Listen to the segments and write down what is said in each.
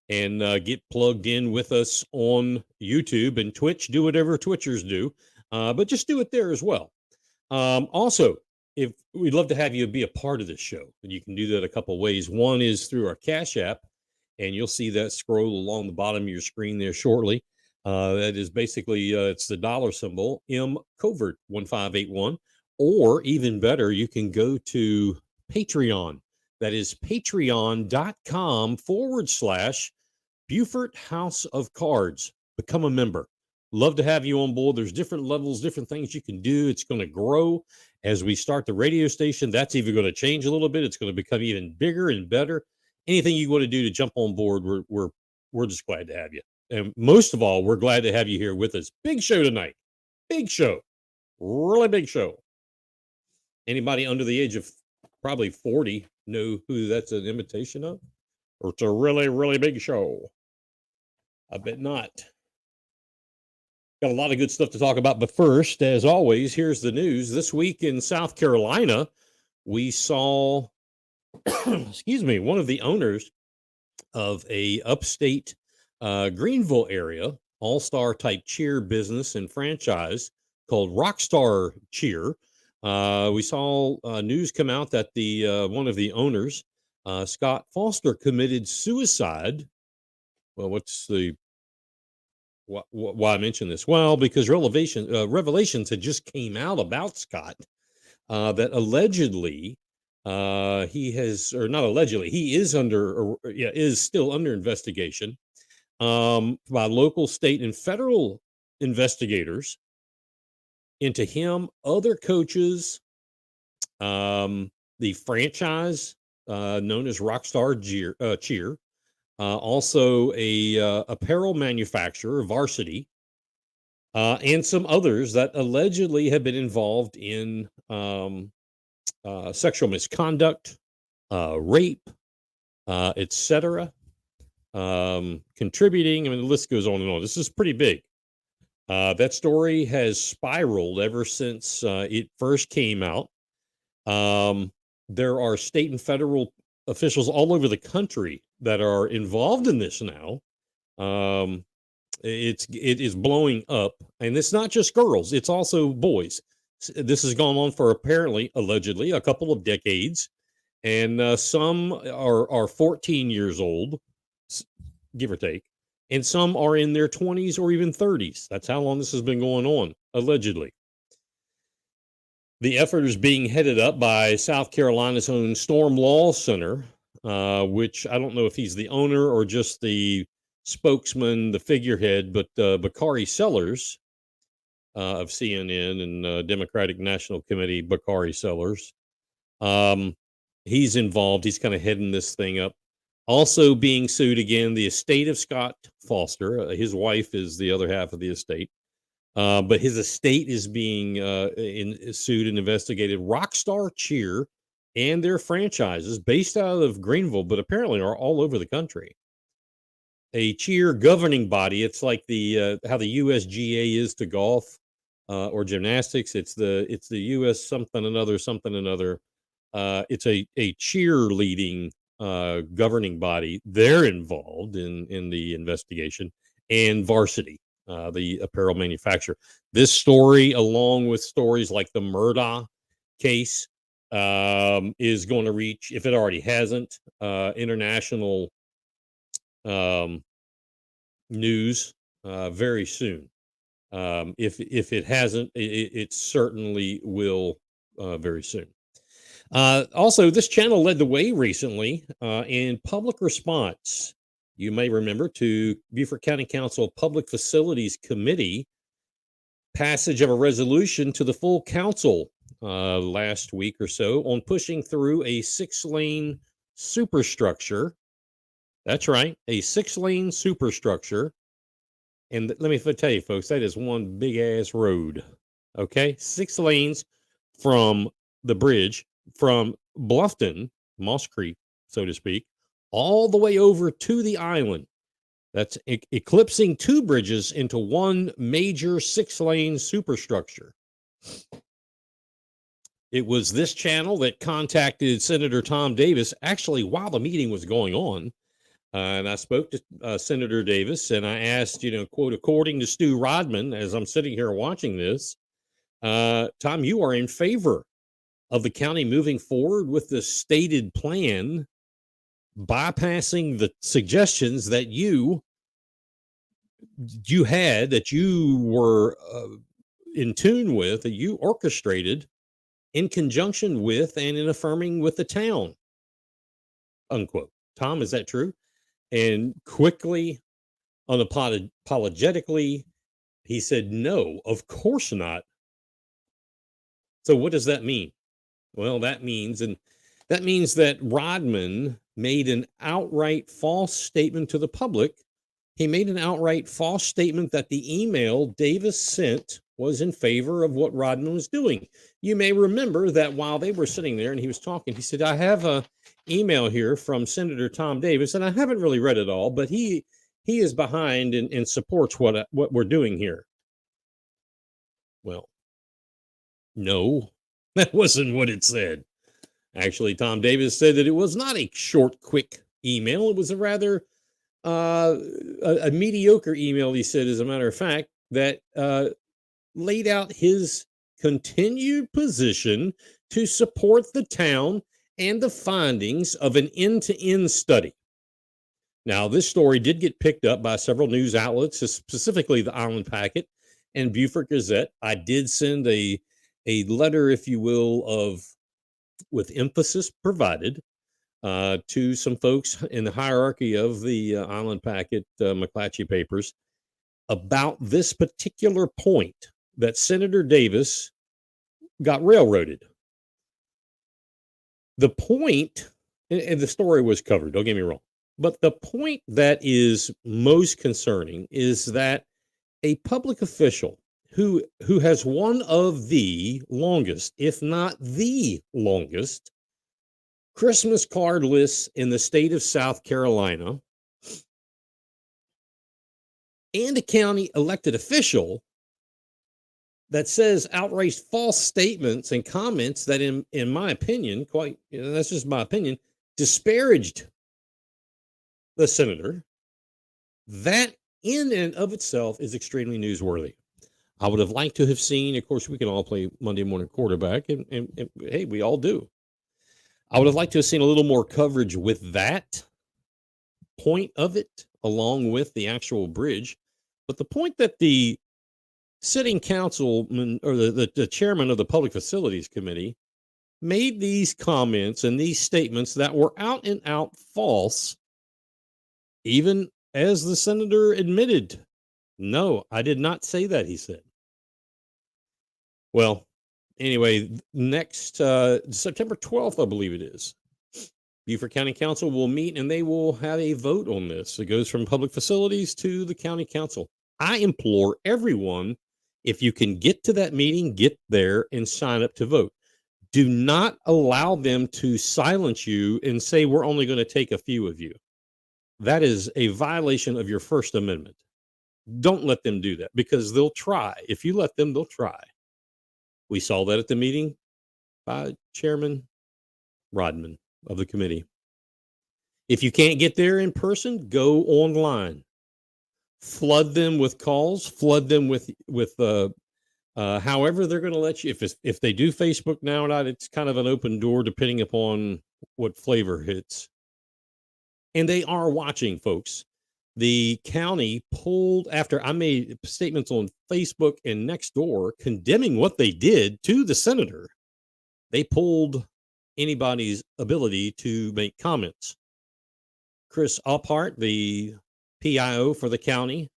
and get plugged in with us on YouTube and Twitch. Do whatever Twitchers do, but just do it there as well. Also, if we'd love to have you be a part of this show, and you can do that a couple ways. One is through our Cash App, and you'll see that scroll along the bottom of your screen there shortly. That is basically it's the dollar symbol M Covert 1581, or even better, you can go to Patreon. That is patreon.com/Beaufort House of Cards. Become a member. Love to have you on board. There's different levels, different things you can do. It's going to grow as we start the radio station. That's even going to change a little bit. It's going to become even bigger and better. Anything you want to do to jump on board, we're just glad to have you. And most of all, we're glad to have you here with us. Big show tonight. Big show. Really big show. Anybody under the age of probably 40 know who that's an imitation of? Or it's a really, really big show? I bet not. Got a lot of good stuff to talk about, but first, as always, here's the news. This week in South Carolina, we saw, excuse me, one of the owners of a upstate Greenville area, all-star type cheer business and franchise called Rockstar Cheer. We saw news come out that the one of the owners, Scott Foster, committed suicide. Well, why I mention this? Well, because revelations had just came out about Scott that allegedly he has, or not allegedly, he is is still under investigation by local, state, and federal investigators into him, other coaches, the franchise known as Rockstar Cheer. Also a apparel manufacturer, Varsity, and some others that allegedly have been involved in sexual misconduct, rape, etc., contributing. I mean, the list goes on and on. This is pretty big. That story has spiraled ever since it first came out. There are state and federal officials all over the country that are involved in this now. It is blowing up, and it's not just girls; it's also boys. This has gone on for allegedly, a couple of decades, and some are 14 years old, give or take, and some are in their 20s or even 30s. That's how long this has been going on, allegedly. The effort is being headed up by South Carolina's own Storm Law Center, which I don't know if he's the owner or just the spokesman, the figurehead, but Bakari Sellers of CNN and Democratic National Committee, Bakari Sellers. He's involved. He's kind of heading this thing up. Also being sued again, the estate of Scott Foster. His wife is the other half of the estate. But his estate is being sued and investigated. Rockstar Cheer and their franchises, based out of Greenville, but apparently are all over the country. A cheer governing body. It's like the how the USGA is to golf or gymnastics. It's the US something another. It's a cheerleading governing body. They're involved in the investigation, and Varsity, the apparel manufacturer. This story, along with stories like the Murdaugh case, is going to reach, if it already hasn't, international news very soon. If it hasn't, it certainly will very soon. Also, this channel led the way recently in public response. You may remember, to Beaufort County Council Public Facilities Committee passage of a resolution to the full council last week or so on pushing through a 6-lane superstructure. That's right, a 6-lane superstructure. And let me tell you, folks, that is one big ass road. Okay, 6 lanes from the bridge from Bluffton, Moss Creek, so to speak, all the way over to the island. That's eclipsing 2 bridges into one major 6-lane superstructure. It was this channel that contacted Senator Tom Davis, actually, while the meeting was going on, And I spoke to Senator Davis, and I asked, quote, according to Stu Rodman, as I'm sitting here watching this, Tom, you are in favor of the county moving forward with the stated plan, bypassing the suggestions that you had, that you were in tune with, that you orchestrated in conjunction with and in affirming with the town, unquote. Tom, is that true? And quickly, unapologetically, he said, no, of course not. So what does that mean? Well, that means that Rodman made an outright false statement to the public. He made an outright false statement that the email Davis sent was in favor of what Rodman was doing. You may remember that while they were sitting there and he was talking, he said, I have a email here from Senator Tom Davis, and I haven't really read it all, but he is behind and supports what we're doing here. Well, no, that wasn't what it said. Actually, Tom Davis said that it was not a short, quick email. It was a rather a mediocre email, he said, as a matter of fact, that laid out his continued position to support the town and the findings of an end-to-end study. Now, this story did get picked up by several news outlets, specifically the Island Packet and Beaufort Gazette. I did send a letter, if you will, with emphasis provided to some folks in the hierarchy of the Island Packet McClatchy papers about this particular point, that Senator Davis got railroaded. The point, and the story was covered, don't get me wrong, but the point that is most concerning is that a public official who has one of the longest, if not the longest, Christmas card lists in the state of South Carolina, and a county elected official that says outright false statements and comments that, in my opinion, that's just my opinion, disparaged the senator, that in and of itself is extremely newsworthy. I would have liked to have seen, of course, we can all play Monday morning quarterback, and hey, we all do. I would have liked to have seen a little more coverage with that point of it, along with the actual bridge. But the point that the sitting councilman, or the chairman of the Public Facilities Committee, made these comments and these statements that were out and out false, even as the senator admitted, no, I did not say that, he said. Well, anyway, next September 12th, I believe it is, Beaufort County Council will meet and they will have a vote on this. It goes from public facilities to the county council. I implore everyone, if you can get to that meeting, get there and sign up to vote. Do not allow them to silence you and say, we're only going to take a few of you. That is a violation of your First Amendment. Don't let them do that, because they'll try. If you let them, they'll try. We saw that at the meeting by Chairman Rodman of the committee. If you can't get there in person, go online. Flood them with calls. Flood them with however they're going to let you. If they do Facebook now or not, it's kind of an open door depending upon what flavor hits. And they are watching, folks. The county pulled, after I made statements on Facebook and Nextdoor condemning what they did to the senator, they pulled anybody's ability to make comments. Chris Alphart, the PIO for the county,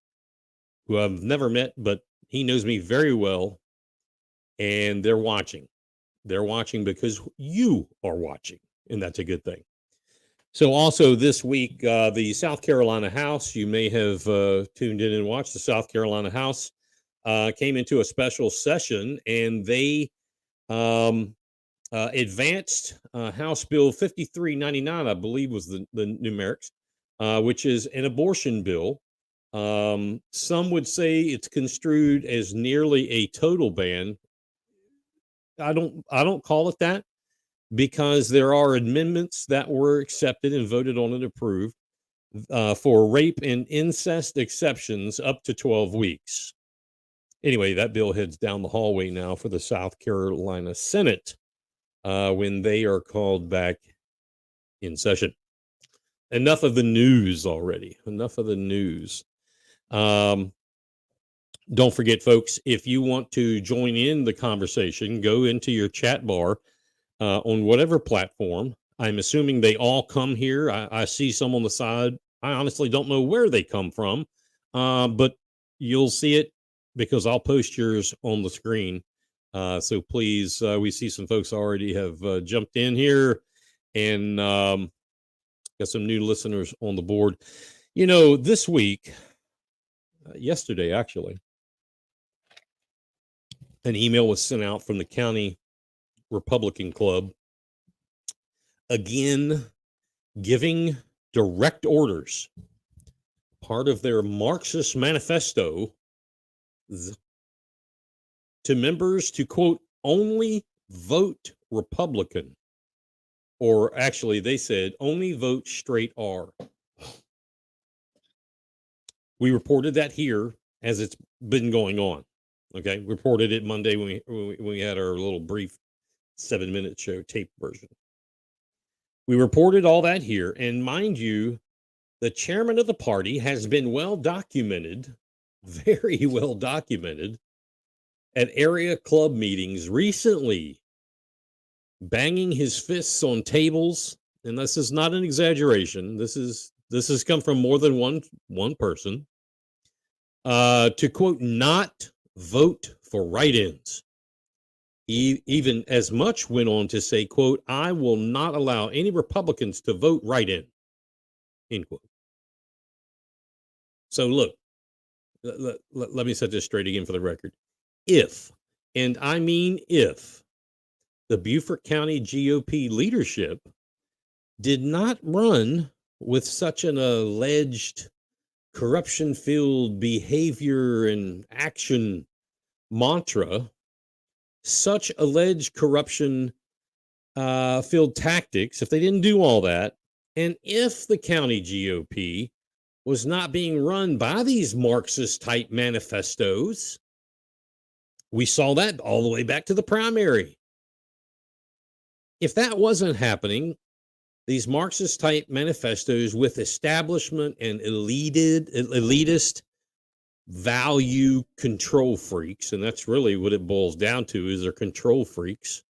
who I've never met, but he knows me very well, and they're watching. They're watching because you are watching, and that's a good thing. So also this week, the South Carolina House, you may have tuned in and watched the South Carolina House, came into a special session, and they advanced House Bill 5399, I believe was the numerics, which is an abortion bill. Some would say it's construed as nearly a total ban. I don't call it that, because there are amendments that were accepted and voted on and approved for rape and incest exceptions up to 12 weeks. Anyway, that bill heads down the hallway now for the South Carolina Senate when they are called back in session. Enough of the news already. Enough of the news. Don't forget, folks, if you want to join in the conversation, go into your chat bar on whatever platform. I'm assuming they all come here. I see some on the side. I honestly don't know where they come from, but you'll see it because I'll post yours on the screen. So please, we see some folks already have jumped in here and got some new listeners on the board. You know, this week, yesterday actually, an email was sent out from the County Republican Club, again, giving direct orders, part of their Marxist manifesto, to members to, quote, only vote Republican. Or actually, they said, only vote straight R. We reported that here as it's been going on. Okay, reported it Monday when we had our little brief 7-minute show tape version. We reported all that here, and mind you, the chairman of the party has been well documented, very well documented, at area club meetings recently, banging his fists on tables, and this is not an exaggeration. This has come from more than one person. To quote, not vote for write-ins. He even as much went on to say, quote, I will not allow any Republicans to vote write-in, end quote. So look, let me set this straight again for the record. If, and I mean if, the Beaufort County GOP leadership did not run with such an alleged corruption-filled behavior and action mantra, such alleged corruption filled tactics, if they didn't do all that, and if the county GOP was not being run by these Marxist type manifestos, we saw that all the way back to the primary. If that wasn't happening, these Marxist type manifestos with establishment and elitist value control freaks, and that's really what it boils down to, is they're control freaks,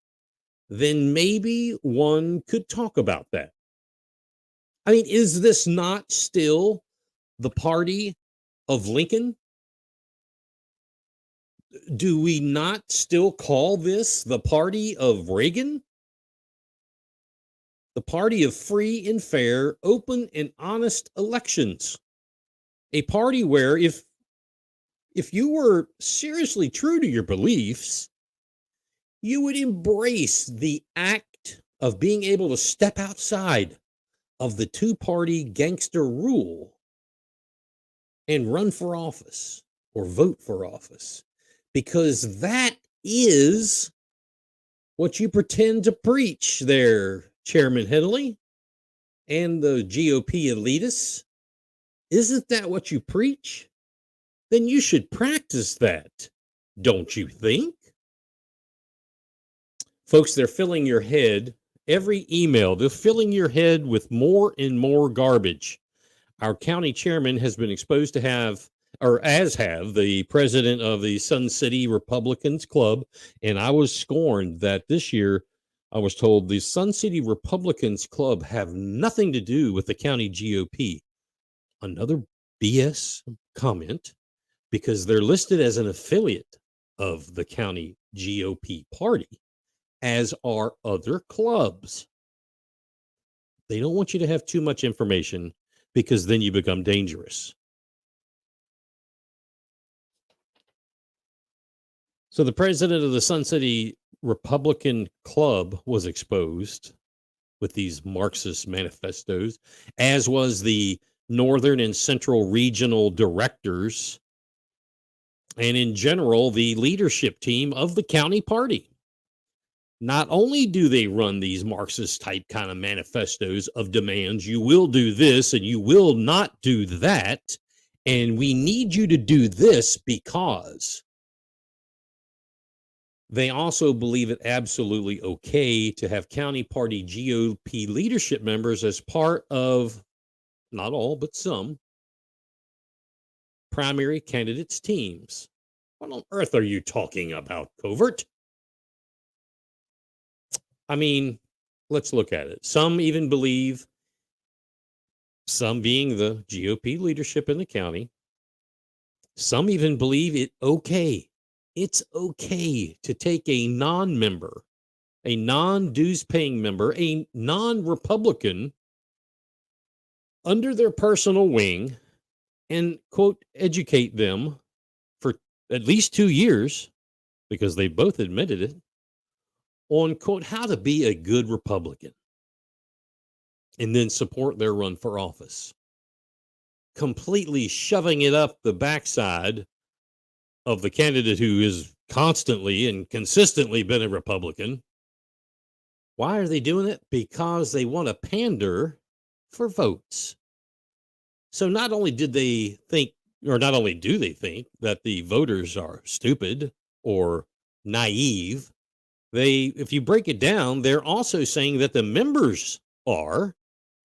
then maybe one could talk about that. I mean, is this not still the party of Lincoln? Do we not still call this the party of Reagan? The party of free and fair, open and honest elections. A party where if you were seriously true to your beliefs, you would embrace the act of being able to step outside of the two-party gangster rule and run for office or vote for office, because that is what you pretend to preach there, Chairman Henley and the GOP elitists. Isn't that what you preach? Then you should practice that, don't you think? Folks, they're filling your head, every email, they're filling your head with more and more garbage. Our county chairman has been exposed to have, or as have, the president of the Sun City Republicans Club, and I was scorned that this year I was told the Sun City Republicans Club have nothing to do with the county GOP. Another BS comment, because they're listed as an affiliate of the county GOP party, as are other clubs. They don't want you to have too much information because then you become dangerous. So the president of the Sun City Republican Club was exposed with these Marxist manifestos, as was the Northern and Central Regional directors, and in general, the leadership team of the county party. Not only do they run these Marxist type kind of manifestos of demands, you will do this and you will not do that. And we need you to do this because they also believe it absolutely okay to have county party GOP leadership members as part of, not all, but some primary candidates' teams. What on earth are you talking about, Covert? I mean, let's look at it. Some even believe, some being the GOP leadership in the county, some even believe it's okay to take a non-member, a non-dues paying member, a non-Republican under their personal wing and, quote, educate them for at least 2 years, because they both admitted it, on, quote, how to be a good Republican, and then support their run for office. Completely shoving it up the backside of the candidate who is constantly and consistently been a Republican. Why are they doing it? Because they want to pander for votes. So not only did they think, or not only do they think that the voters are stupid or naive, if you break it down, they're also saying that the members are,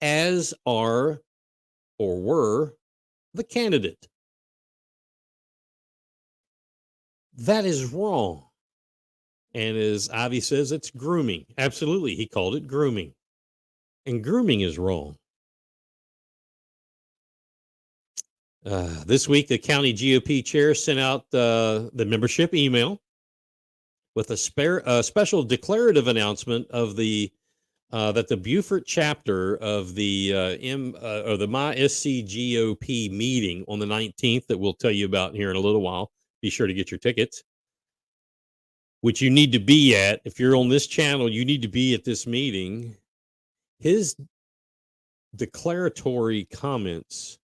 as are or were the candidate. That is wrong. And as Avi says, it's grooming. Absolutely. He called it grooming. And grooming is wrong. This week, the county GOP chair sent out the membership email with a special declarative announcement of that the Beaufort chapter of the My SC GOP meeting on the 19th that we'll tell you about here in a little while. Be sure to get your tickets, which you need to be at. If you're on this channel, you need to be at this meeting. His declaratory comments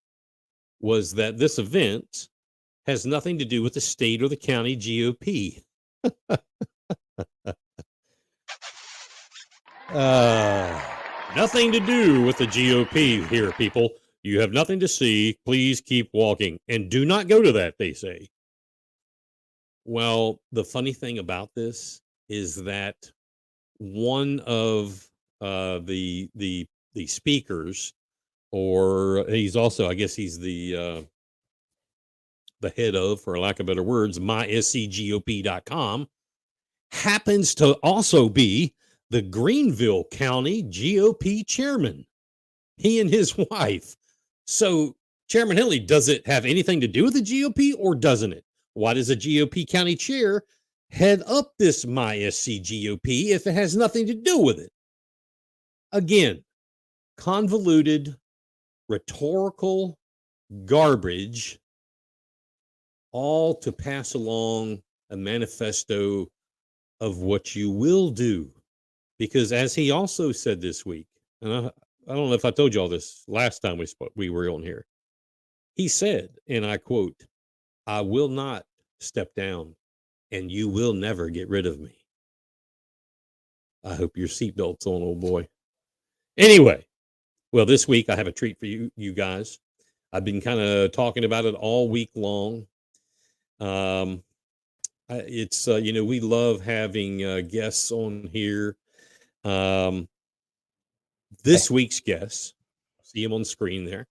was that this event has nothing to do with the state or the county GOP. Nothing to do with the GOP here, people. You have nothing to see. Please keep walking and do not go to that, they say. Well, the funny thing about this is that one of the speakers, or he's also, I guess he's the head of, for lack of better words, myscgop.com, happens to also be the Greenville County GOP chairman, he and his wife. So, Chairman Henley, does it have anything to do with the GOP or doesn't it? Why does a GOP county chair head up this MySC GOP if it has nothing to do with it? Again, convoluted, rhetorical garbage, all to pass along a manifesto of what you will do. Because as he also said this week, and I don't know if I told you all this last time we were on here, he said, and I quote, "I will not step down and you will never get rid of me." I hope your seatbelt's on, old boy. Anyway, well, this week I have a treat for you guys. I've been kind of talking about it all week long. It's we love having guests on here. This week's guest, see him on the screen there.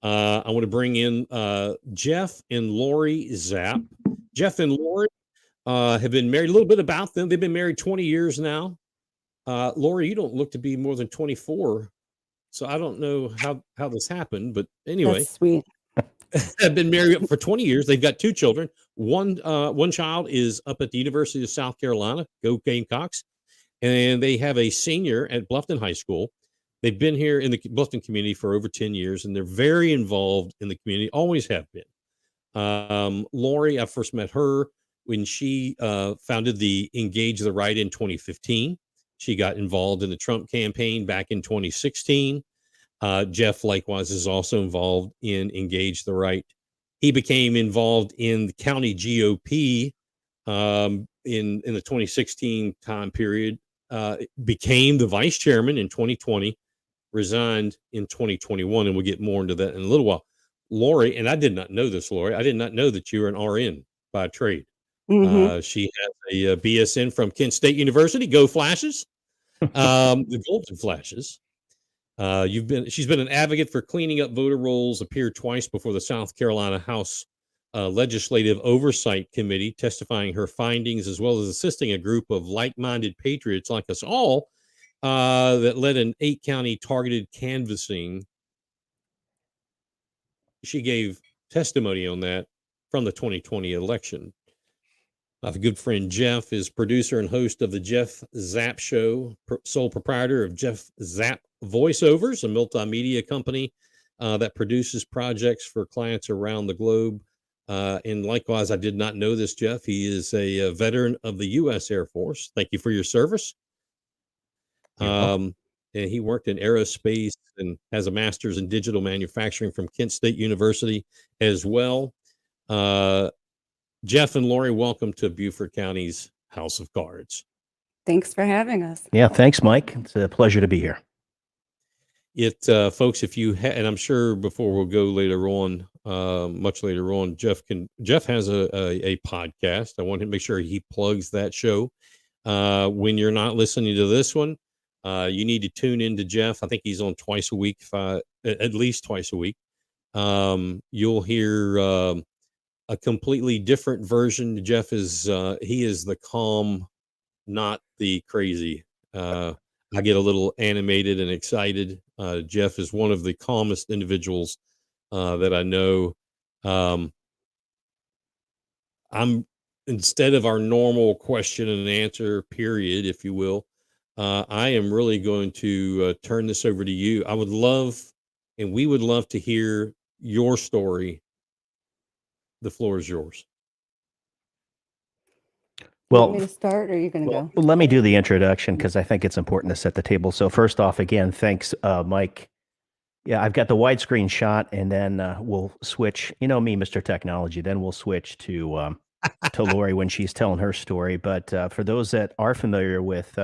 I want to bring in Jeff and Lori Zapp. Jeff and Lori have been married. A little bit about them. They've been married 20 years now. Lori, you don't look to be more than 24. So I don't know how this happened, but anyway. That's sweet. Have been married for 20 years. They've got 2 children. One child is up at the University of South Carolina, go Gamecocks, and they have a senior at Bluffton High School. They've been here in the Bluffton community for over 10 years, and they're very involved in the community, always have been. Lori, I first met her when she founded the Engage the Right in 2015. She got involved in the Trump campaign back in 2016. Jeff, likewise, is also involved in Engage the Right. He became involved in the county GOP in the 2016 time period. became the vice chairman in 2020, resigned in 2021, and we'll get more into that in a little while. Lori, and I did not know this, Lori. I did not know that you were an RN by trade. She has a BSN from Kent State University. Go Flashes! The Golden Flashes. She's been an advocate for cleaning up voter rolls, appeared twice before the South Carolina House Legislative Oversight Committee, testifying her findings, as well as assisting a group of like-minded patriots like us all that led an 8-county targeted canvassing. She gave testimony on that from the 2020 election. My good friend Jeff is producer and host of the Jeff Zapp Show, sole proprietor of Jeff Zapp Voiceovers, a multimedia company that produces projects for clients around the globe. And likewise, I did not know this, Jeff. He is a veteran of the U.S. Air Force. Thank you for your service. And he worked in aerospace and has a master's in digital manufacturing from Kent State University as well. Jeff and Lori, welcome to Beaufort County's House of Cards. Thanks for having us. Yeah, thanks, Mike. It's a pleasure to be here. Folks, if you and I'm sure before we'll go later on, much later on, Jeff has a podcast. I want to make sure he plugs that show. When you're not listening to this one, you need to tune into Jeff. I think he's on twice a week, at least twice a week. You'll hear a completely different version. Jeff is he is the calm, not the crazy. I get a little animated and excited. Jeff is one of the calmest individuals that I know. I'm instead of our normal question and answer period, if you will, I am really going to turn this over to you. I would love, and we would love to hear your story. The floor is yours. Well, you want me to start, or are you going to go? Well, let me do the introduction because I think it's important to set the table. So first off, again, thanks, Mike. Yeah, I've got the widescreen shot, and then we'll switch. You know me, Mr. Technology. Then we'll switch to Lori when she's telling her story. But for those that are familiar with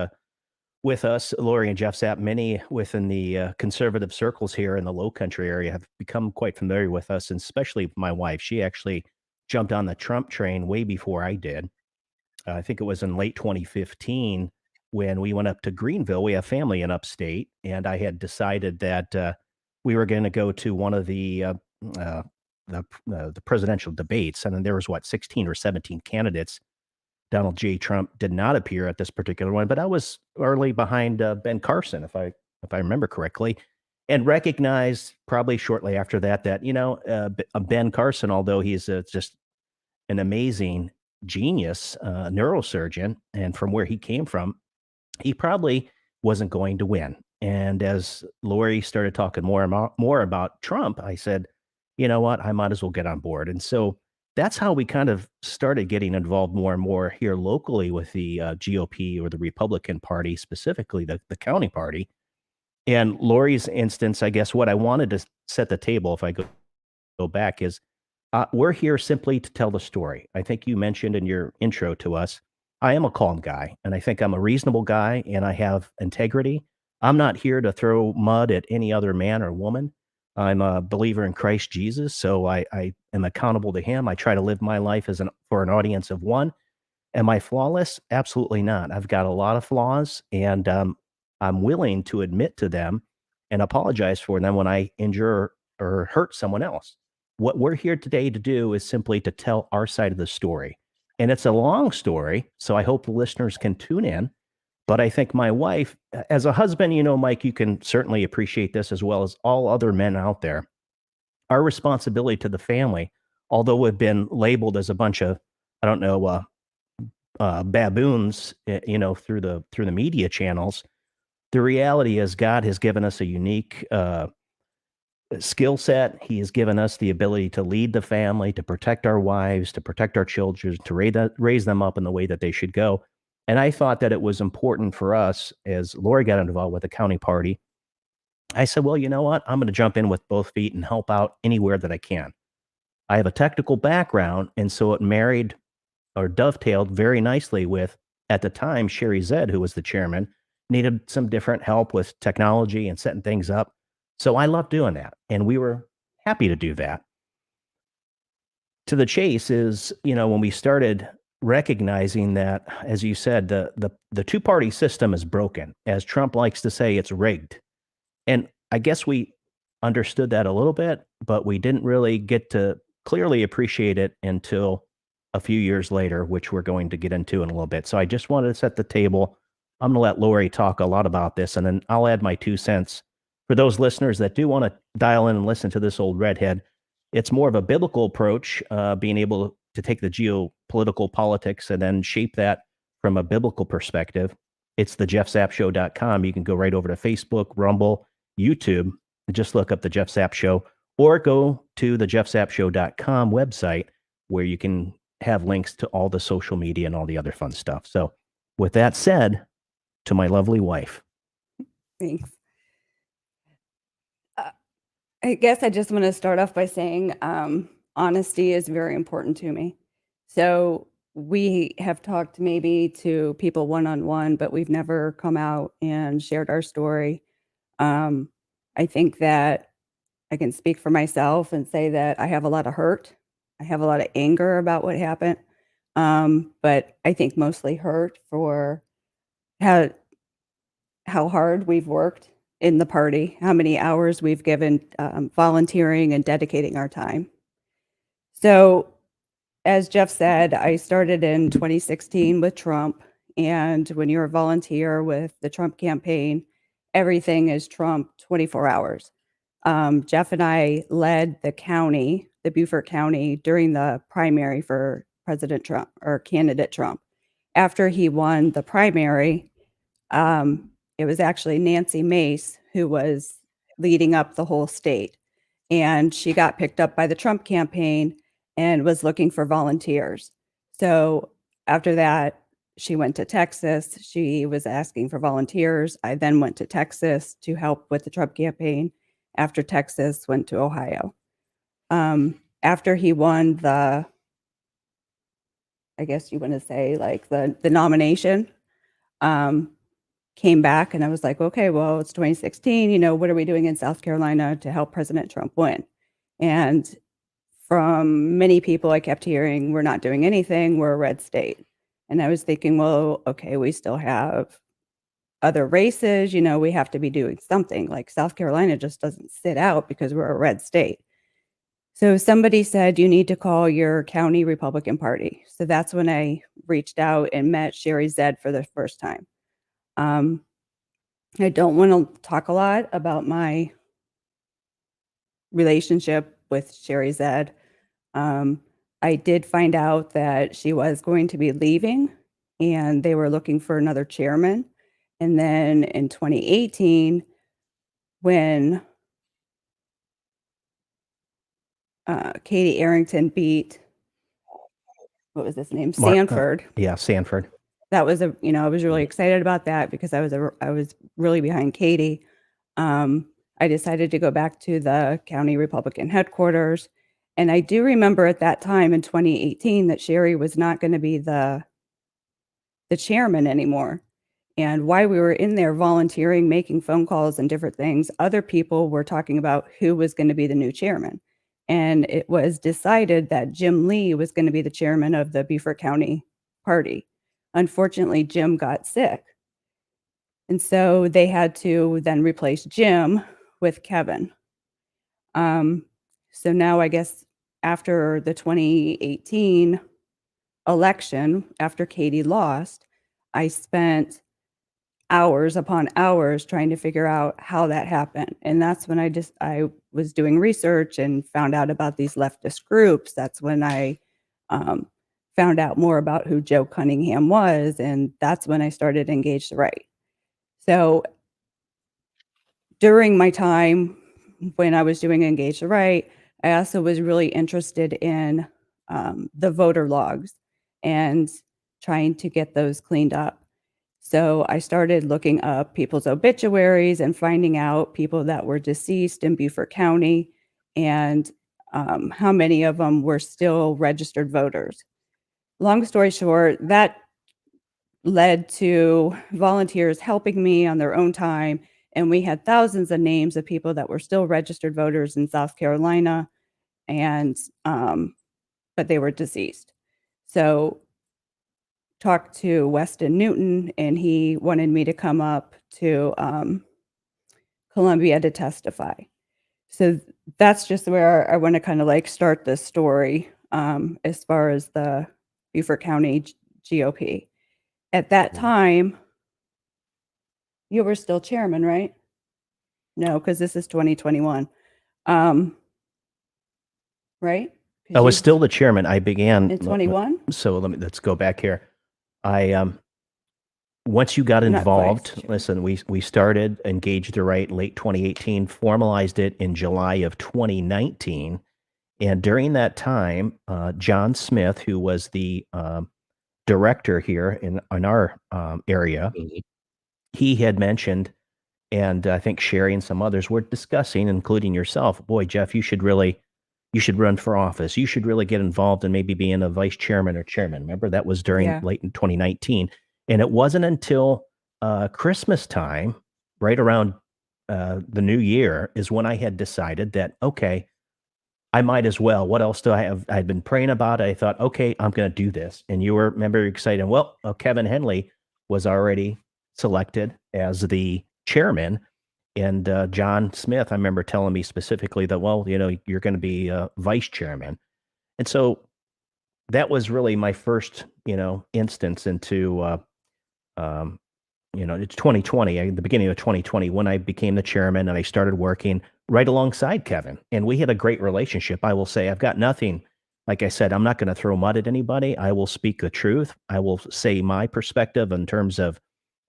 us, Lori and Jeff Zapp, many within the conservative circles here in the Low Country area have become quite familiar with us, and especially my wife. She actually jumped on the Trump train way before I did. I think it was in late 2015 when we went up to Greenville. We have family in upstate, and I had decided that we were going to go to one of the presidential debates, and then there was 16 or 17 candidates. Donald J. Trump did not appear at this particular one, but I was early behind Ben Carson, if I remember correctly, and recognized probably shortly after that Ben Carson, although he's just an amazing genius neurosurgeon, and from where he came from, he probably wasn't going to win. And as Lori started talking more about Trump, I said, you know what, I might as well get on board. And so that's how we kind of started getting involved more and more here locally with the GOP, or the Republican Party, specifically the county party. And Lori's instance, I guess what I wanted to set the table, if I go back, is we're here simply to tell the story. I think you mentioned in your intro to us, I am a calm guy, and I think I'm a reasonable guy, and I have integrity. I'm not here to throw mud at any other man or woman. I'm a believer in Christ Jesus, so I am accountable to him. I try to live my life for an audience of one. Am I flawless? Absolutely not. I've got a lot of flaws, and I'm willing to admit to them and apologize for them when I injure or hurt someone else. What we're here today to do is simply to tell our side of the story. And it's a long story, so I hope the listeners can tune in. But I think my wife, as a husband, Mike, you can certainly appreciate this as well as all other men out there. Our responsibility to the family, although we've been labeled as a bunch of, baboons, through the media channels, the reality is God has given us a unique skill set. He has given us the ability to lead the family, to protect our wives, to protect our children, to raise them up in the way that they should go. And I thought that it was important for us, as Lori got involved with the county party. I said, well, you know what? I'm going to jump in with both feet and help out anywhere that I can. I have a technical background, and so it married or dovetailed very nicely with, at the time, Sherry Zed, who was the chairman, needed some different help with technology and setting things up. So I love doing that. And we were happy to do that. To the chase is, when we started recognizing that, as you said, the two-party system is broken. As Trump likes to say, it's rigged. And I guess we understood that a little bit, but we didn't really get to clearly appreciate it until a few years later, which we're going to get into in a little bit. So I just wanted to set the table. I'm going to let Lori talk a lot about this, and then I'll add my 2 cents. For those listeners that do want to dial in and listen to this old redhead, it's more of a biblical approach, being able to take the geopolitical politics and then shape that from a biblical perspective. It's the jeffzappshow.com. You can go right over to Facebook, Rumble, YouTube, and just look up the Jeff Zapp Show, or go to the jeffzappshow.com website where you can have links to all the social media and all the other fun stuff. So with that said, to my lovely wife. Thanks. I guess I just want to start off by saying honesty is very important to me. So we have talked maybe to people one-on-one, but we've never come out and shared our story. I think that I can speak for myself and say that I have a lot of hurt. I have a lot of anger about what happened. But I think mostly hurt for how hard we've worked in the party, how many hours we've given volunteering and dedicating our time. So as Jeff said, I started in 2016 with Trump. And when you're a volunteer with the Trump campaign, everything is Trump 24 hours. Jeff and I led the county, the Beaufort County, during the primary for President Trump or candidate Trump. After he won the primary, it was actually Nancy Mace who was leading up the whole state. And she got picked up by the Trump campaign and was looking for volunteers. So after that, she went to Texas. She was asking for volunteers. I then went to Texas to help with the Trump campaign. After Texas, went to Ohio. After he won the, I guess you want to say like the nomination, came back and I was like, okay, well, it's 2016, what are we doing in South Carolina to help President Trump win? And from many people I kept hearing, we're not doing anything, we're a red state. And I was thinking, well, okay, we still have other races, we have to be doing something. Like South Carolina just doesn't sit out because we're a red state. So somebody said, you need to call your county Republican Party. So that's when I reached out and met Sherry Zed for the first time. I don't want to talk a lot about my relationship with Sherry Zed. I did find out that she was going to be leaving and they were looking for another chairman. And then in 2018, when Katie Arrington beat, what was his name? Sanford. Sanford. That was I was really excited about that because I was really behind Katie. I decided to go back to the county Republican headquarters. And I do remember at that time in 2018 that Sherry was not going to be the chairman anymore. And while we were in there volunteering, making phone calls and different things, other people were talking about who was going to be the new chairman. And it was decided that Jim Lee was going to be the chairman of the Beaufort County Party. Unfortunately, Jim got sick. And so they had to then replace Jim with Kevin. So now I guess after the 2018 election, after Katie lost, I spent hours upon hours trying to figure out how that happened. And that's when I was doing research and found out about these leftist groups. That's when I found out more about who Joe Cunningham was. And that's when I started Engage the Right. So during my time when I was doing Engage the Right, I also was really interested in the voter logs and trying to get those cleaned up. So I started looking up people's obituaries and finding out people that were deceased in Beaufort County and how many of them were still registered voters. Long story short, that led to volunteers helping me on their own time. And we had thousands of names of people that were still registered voters in South Carolina, and but they were deceased. So talked to Weston Newton, and he wanted me to come up to Columbia to testify. So that's just where I want to kind of like start this story as far as the Beaufort County GOP. At that time, you were still chairman, right? No, because this is 2021. Right? I was still the chairman. I began in 21. So let's go back here. I once you got Not vice involved, chair. listen, we started Engage the Right late 2018, formalized it in July of 2019. And during that time, John Smith, who was the director here in our area, Mhm. he had mentioned, and I think Sherry and some others were discussing, including yourself, boy, Jeff, you should run for office. You should really get involved in maybe being a vice chairman or chairman. Remember, that was during Yeah. late in 2019. And it wasn't until Christmas time, right around the new year, is when I had decided that, okay, I might as well. What else do I have? I'd been praying about it. I thought, okay, I'm going to do this. And you were, remember, excited. Well, Kevin Henley was already selected as the chairman. And John Smith, I remember telling me specifically that, well, you're going to be vice chairman. And so that was really my first, instance into, it's 2020, the beginning of 2020, when I became the chairman and I started working right alongside Kevin. And we had a great relationship. I will say, I've got nothing, like I said, I'm not going to throw mud at anybody. I will speak the truth. I will say my perspective in terms of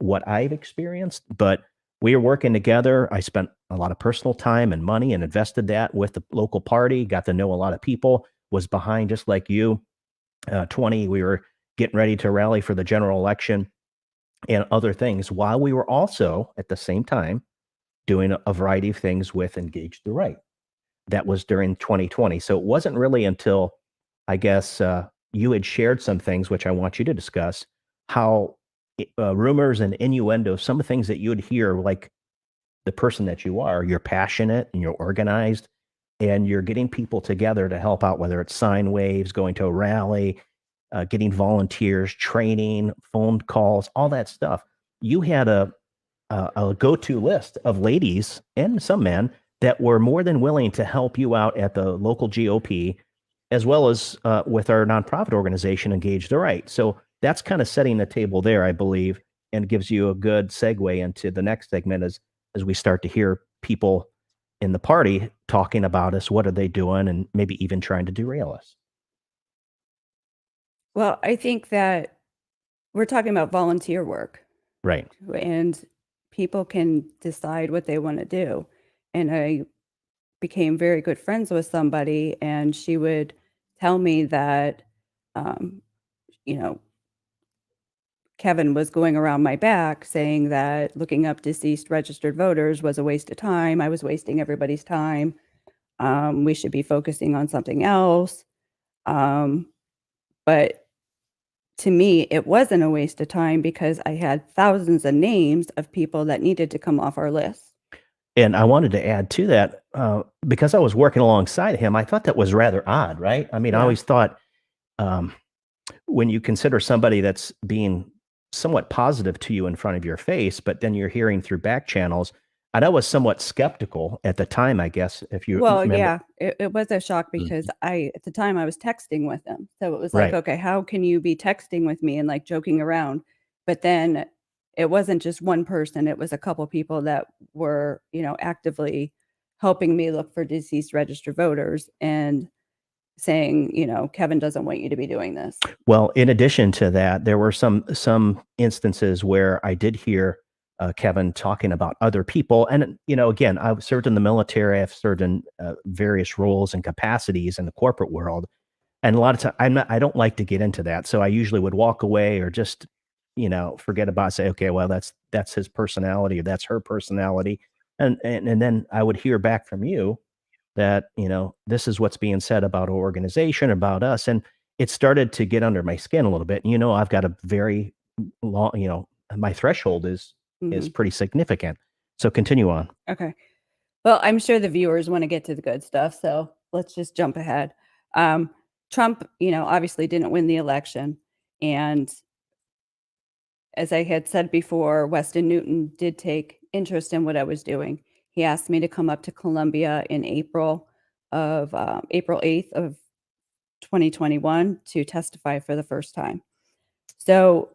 what I've experienced, but we were working together. I spent a lot of personal time and money and invested that with the local party, got to know a lot of people, was behind just like you. 20, we were getting ready to rally for the general election and other things, while we were also at the same time doing a variety of things with Engage the Right. That was during 2020. So it wasn't really until, I guess, you had shared some things, which I want you to discuss, how rumors and innuendo, some of the things that you would hear, like the person that you are, you're passionate and you're organized and you're getting people together to help out, whether it's sine waves, going to a rally, getting volunteers, training, phone calls, all that stuff. You had a go-to list of ladies and some men that were more than willing to help you out at the local GOP, as well as with our nonprofit organization, Engage the Right. So that's kind of setting the table there, I believe, and gives you a good segue into the next segment as we start to hear people in the party talking about us, what are they doing, and maybe even trying to derail us. Well, I think that we're talking about volunteer work, Right. and people can decide what they want to do. And I became very good friends with somebody, and she would tell me that, um, you know, Kevin was going around my back saying that looking up deceased registered voters was a waste of time. I was wasting everybody's time. We should be focusing on something else. But to me, it wasn't a waste of time because I had thousands of names of people that needed to come off our list. And I wanted to add to that, because I was working alongside him, I thought that was rather odd, right? I mean, I Yeah. always thought, um, when you consider somebody that's being somewhat positive to you in front of your face, but then you're hearing through back channels, and I was somewhat skeptical at the time, I guess, if you Well, remember. yeah, it was a shock because Mhm. at the time I was texting with him. So it was like, Right. okay, how can you be texting with me and like joking around? But then it wasn't just one person, it was a couple people that were, actively helping me look for deceased registered voters and saying, Kevin doesn't want you to be doing this. Well, in addition to that, there were some instances where I did hear Kevin talking about other people, and again, I've served in the military, I've served in various roles and capacities in the corporate world, and a lot of time I don't like to get into that, so I usually would walk away or just forget about it, say, okay, well, that's his personality or that's her personality, and then I would hear back from you that this is what's being said about our organization, about us, and it started to get under my skin a little bit. And I've got a very long, my threshold is Mhm. pretty significant. So continue on. Okay. Well, I'm sure the viewers want to get to the good stuff, so let's just jump ahead. Um, Trump, obviously didn't win the election, and as I had said before, Weston Newton did take interest in what I was doing. He asked me to come up to Columbia in April 8th of 2021 to testify for the first time. So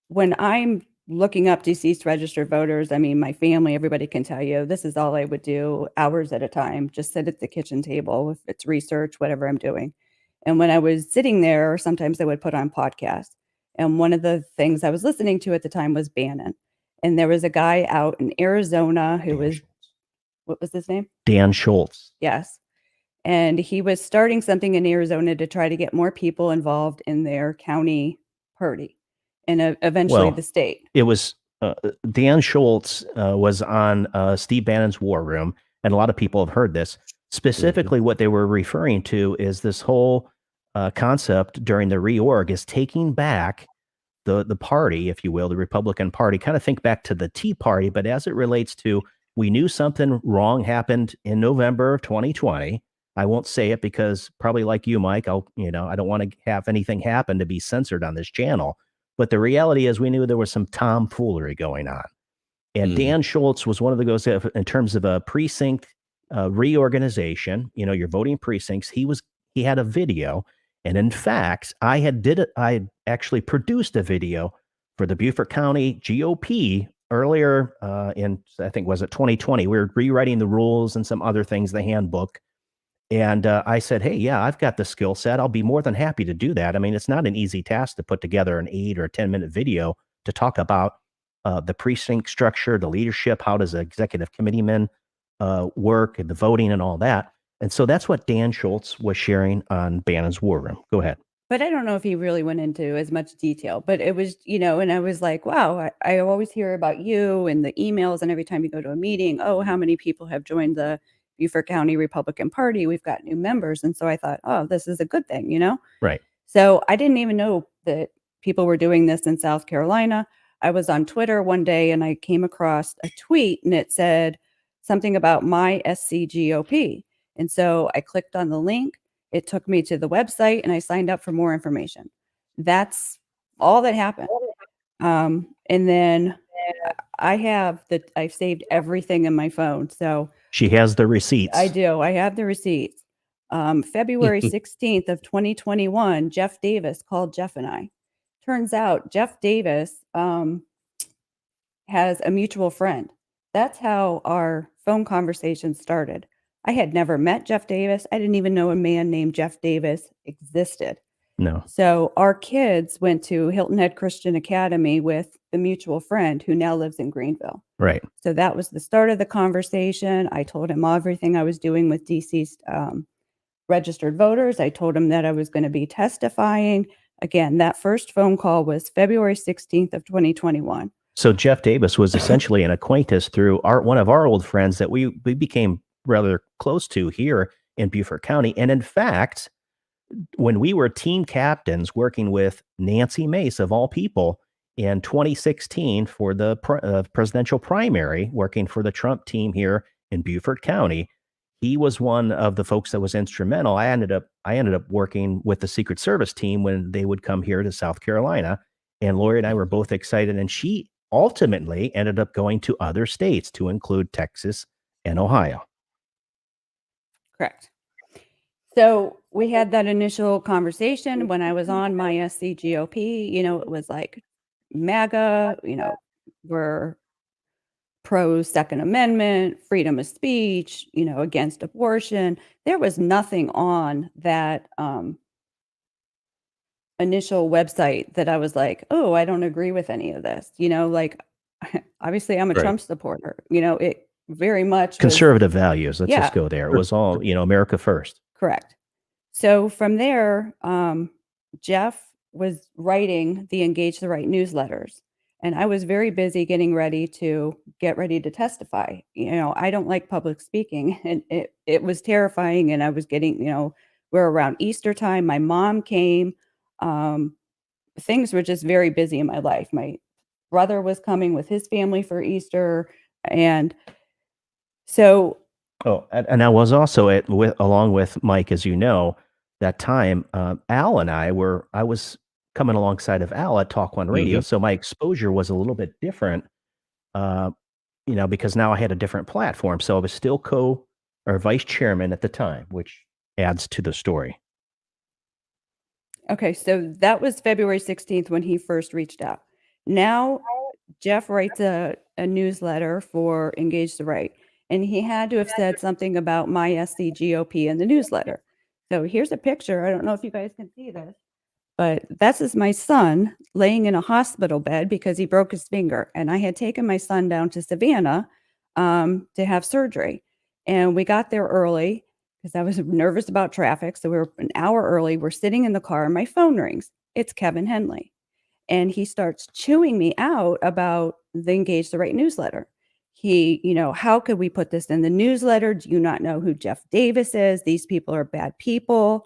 when I'm looking up deceased registered voters, I mean, my family, everybody can tell you this is all I would do hours at a time, just sit at the kitchen table if it's research, whatever I'm doing. And when I was sitting there, sometimes I would put on podcasts. And one of the things I was listening to at the time was Bannon. And there was a guy out in Arizona who was, what was his name? Dan Schultz. Yes. And he was starting something in Arizona to try to get more people involved in their county party and eventually Well, the state. It was Dan Schultz was on Steve Bannon's War Room, and a lot of people have heard this. Specifically, what they were referring to is this whole concept during the reorg is taking back the party, if you will, the Republican Party. Kind of think back to the Tea Party, but as it relates to, we knew something wrong happened in November of 2020. I won't say it because probably like you, Mike, I don't want to have anything happen to be censored on this channel. But the reality is we knew there was some tomfoolery going on. And Dan Schultz was one of the guys in terms of a precinct reorganization, your voting precincts. He had a video. And in fact, I had actually produced a video for the Beaufort County GOP earlier in, I think, was it 2020? We were rewriting the rules and some other things, the handbook. And I said, hey, yeah, I've got the skill set. I'll be more than happy to do that. I mean, it's not an easy task to put together an 8 or 10-minute video to talk about the precinct structure, the leadership, how does an executive committeeman work, and the voting and all that. And so that's what Dan Schultz was sharing on Bannon's War Room. Go ahead. But I don't know if he really went into as much detail, but it was, and I was like, wow, I always hear about you and the emails and every time you go to a meeting, oh, how many people have joined the Beaufort County Republican Party? We've got new members. And so I thought, oh, this is a good thing, Right. So I didn't even know that people were doing this in South Carolina. I was on Twitter one day and I came across a tweet and it said something about my SCGOP. And so I clicked on the link. It took me to the website and I signed up for more information. That's all that happened. And then I've saved everything in my phone. So she has the receipts. I do. I have the receipts. February 16th of 2021, Jeff Davis called Jeff and I. Turns out Jeff Davis has a mutual friend. That's how our phone conversation started. I had never met Jeff Davis. I didn't even know a man named Jeff Davis existed. No. So our kids went to Hilton Head Christian Academy with the mutual friend who now lives in Greenville. Right. So that was the start of the conversation. I told him everything I was doing with deceased registered voters. I told him that I was going to be testifying. Again, that first phone call was February 16th of 2021. So Jeff Davis was essentially an acquaintance through one of our old friends that we became rather close to here in Beaufort County. And in fact, when we were team captains working with Nancy Mace, of all people, in 2016 for the presidential primary, working for the Trump team here in Beaufort County, he was one of the folks that was instrumental. I ended up working with the Secret Service team when they would come here to South Carolina, and Lori and I were both excited. And she ultimately ended up going to other states, to include Texas and Ohio. Correct. So we had that initial conversation when I was on my SCGOP. It was like MAGA. We're pro Second Amendment, freedom of speech. Against abortion. There was nothing on that initial website that I was like, oh, I don't agree with any of this. Obviously I'm a Right. Trump supporter. It very much Conservative values. Let's just Yeah. go there. It was all, America first. Correct. So from there, Jeff was writing the Engage the Right newsletters. And I was very busy getting ready to testify. I don't like public speaking, and it was terrifying. And I was getting, we're around Easter time. My mom came. things were just very busy in my life. My brother was coming with his family for Easter. And so, Oh, and I was also along with Mike, as you know, that time, Al and I was coming alongside of Al at Talk One Radio. Mhm. So my exposure was a little bit different, uh, because now I had a different platform. So I was still or vice chairman at the time, which adds to the story. okay, so that was February 16th when he first reached out. Now, Jeff writes a newsletter for Engage the Right, and he had to have said something about my SCGOP in the newsletter. So here's a picture. I don't know if you guys can see this, but that's my son laying in a hospital bed because he broke his finger. And I had taken my son down to Savannah to have surgery. And we got there early because I was nervous about traffic. So we were an hour early. We're sitting in the car and my phone rings. It's Kevin Henley. And he starts chewing me out about the Engage the Right newsletter. How could we put this in the newsletter? Do you not know who Jeff Davis is? These people are bad people.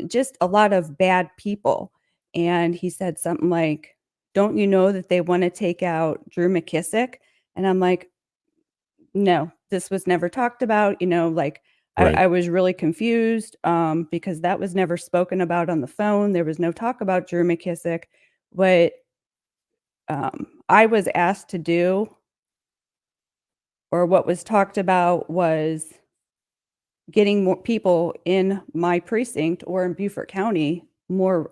Just a lot of bad people. And he said something like, don't you know that they want to take out Drew McKissick? And I'm like, no, this was never talked about. Right. I was really confused because that was never spoken about on the phone. There was no talk about Drew McKissick. What I was asked to do, or what was talked about, was getting more people in my precinct or in Beaufort County, more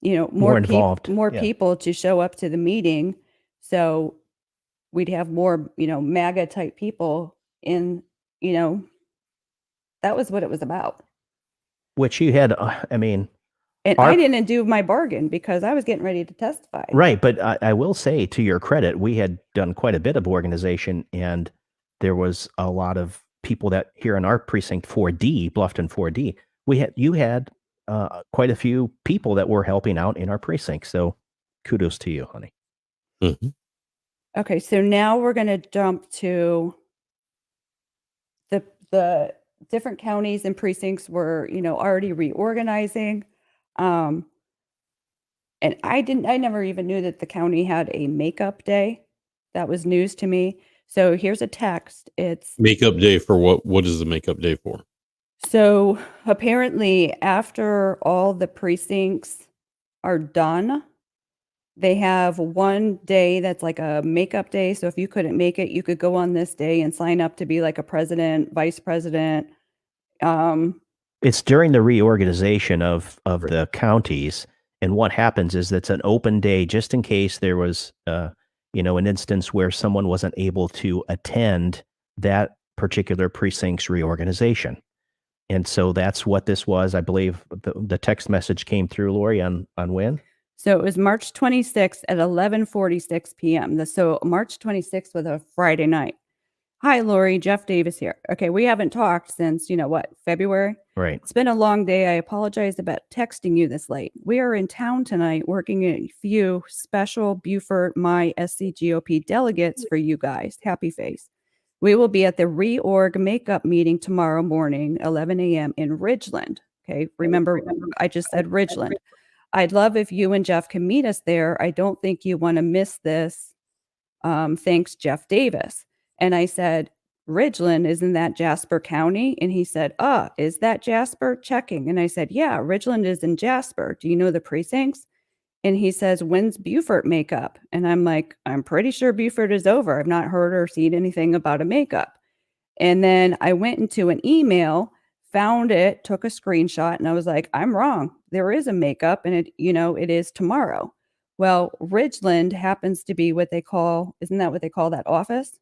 More involved. more Yeah. people to show up to the meeting, so we'd have more MAGA type people in. That was what it was about. Which you had, And our I didn't do my bargain because I was getting ready to testify. right, but I will say, to your credit, we had done quite a bit of organization, and there was a lot of people that here in our precinct 4D, Bluffton 4D, you had quite a few people that were helping out in our precinct. So kudos to you, honey. Mhm. Okay, so now we're going to jump to the different counties and precincts were, already reorganizing. And I never even knew that the county had a makeup day. That was news to me. So here's a text. It's Makeup day for what? What is the makeup day for? so apparently after all the precincts are done, they have one day that's like a makeup day. So if you couldn't make it, you could go on this day and sign up to be like a president, vice president. It's during the reorganization of the counties, and what happens is it's an open day just in case there was, an instance where someone wasn't able to attend that particular precinct's reorganization. And so that's what this was. I believe the text message came through, Lori, on when? So it was March 26th at 11:46 p.m. So March 26th was a Friday night. Hi, Lori, Jeff Davis here. Okay, we haven't talked since, February? Right. It's been a long day. I apologize about texting you this late. We are in town tonight working a few special Beaufort My SCGOP delegates for you guys. Happy face. We will be at the reorg makeup meeting tomorrow morning, 11 a.m. in Ridgeland. Okay, remember, I just said Ridgeland. I'd love if you and Jeff can meet us there. I don't think you want to miss this. Thanks, Jeff Davis. And I said, Ridgeland, isn't that Jasper County? And he said, is that Jasper? Checking. And I said, yeah, Ridgeland is in Jasper. Do you know the precincts? And he says, when's Beaufort makeup? And I'm like, I'm pretty sure Beaufort is over. I've not heard or seen anything about a makeup. And then I went into an email, found it, took a screenshot, and I was like, I'm wrong. There is a makeup, and it is tomorrow. Well, Ridgeland happens to be what they call, isn't that what they call that office?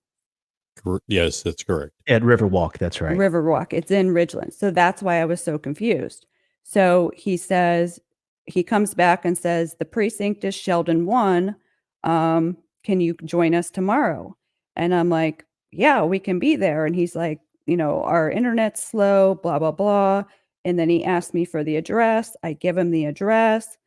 Yes, that's correct. At Riverwalk, that's right. Riverwalk. It's in Ridgeland. So that's why I was so confused. So he comes back and says, the precinct is Sheldon 1. Can you join us tomorrow? And I'm like, yeah, we can be there. And he's like, our internet's slow, blah, blah, blah. And then he asked me for the address. I give him the address.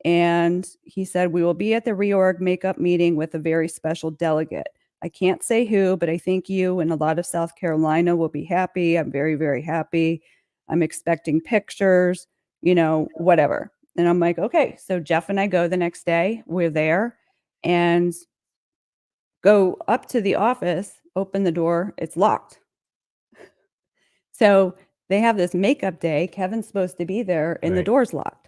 And he said, we will be at the reorg makeup meeting with a very special delegate. I can't say who, but I think you and a lot of South Carolina will be happy. I'm very, very happy. I'm expecting pictures, whatever. And I'm like, okay. So Jeff and I go the next day. We're there and go up to the office, open the door. It's locked. So they have this makeup day. Kevin's supposed to be there and the Right. door's locked.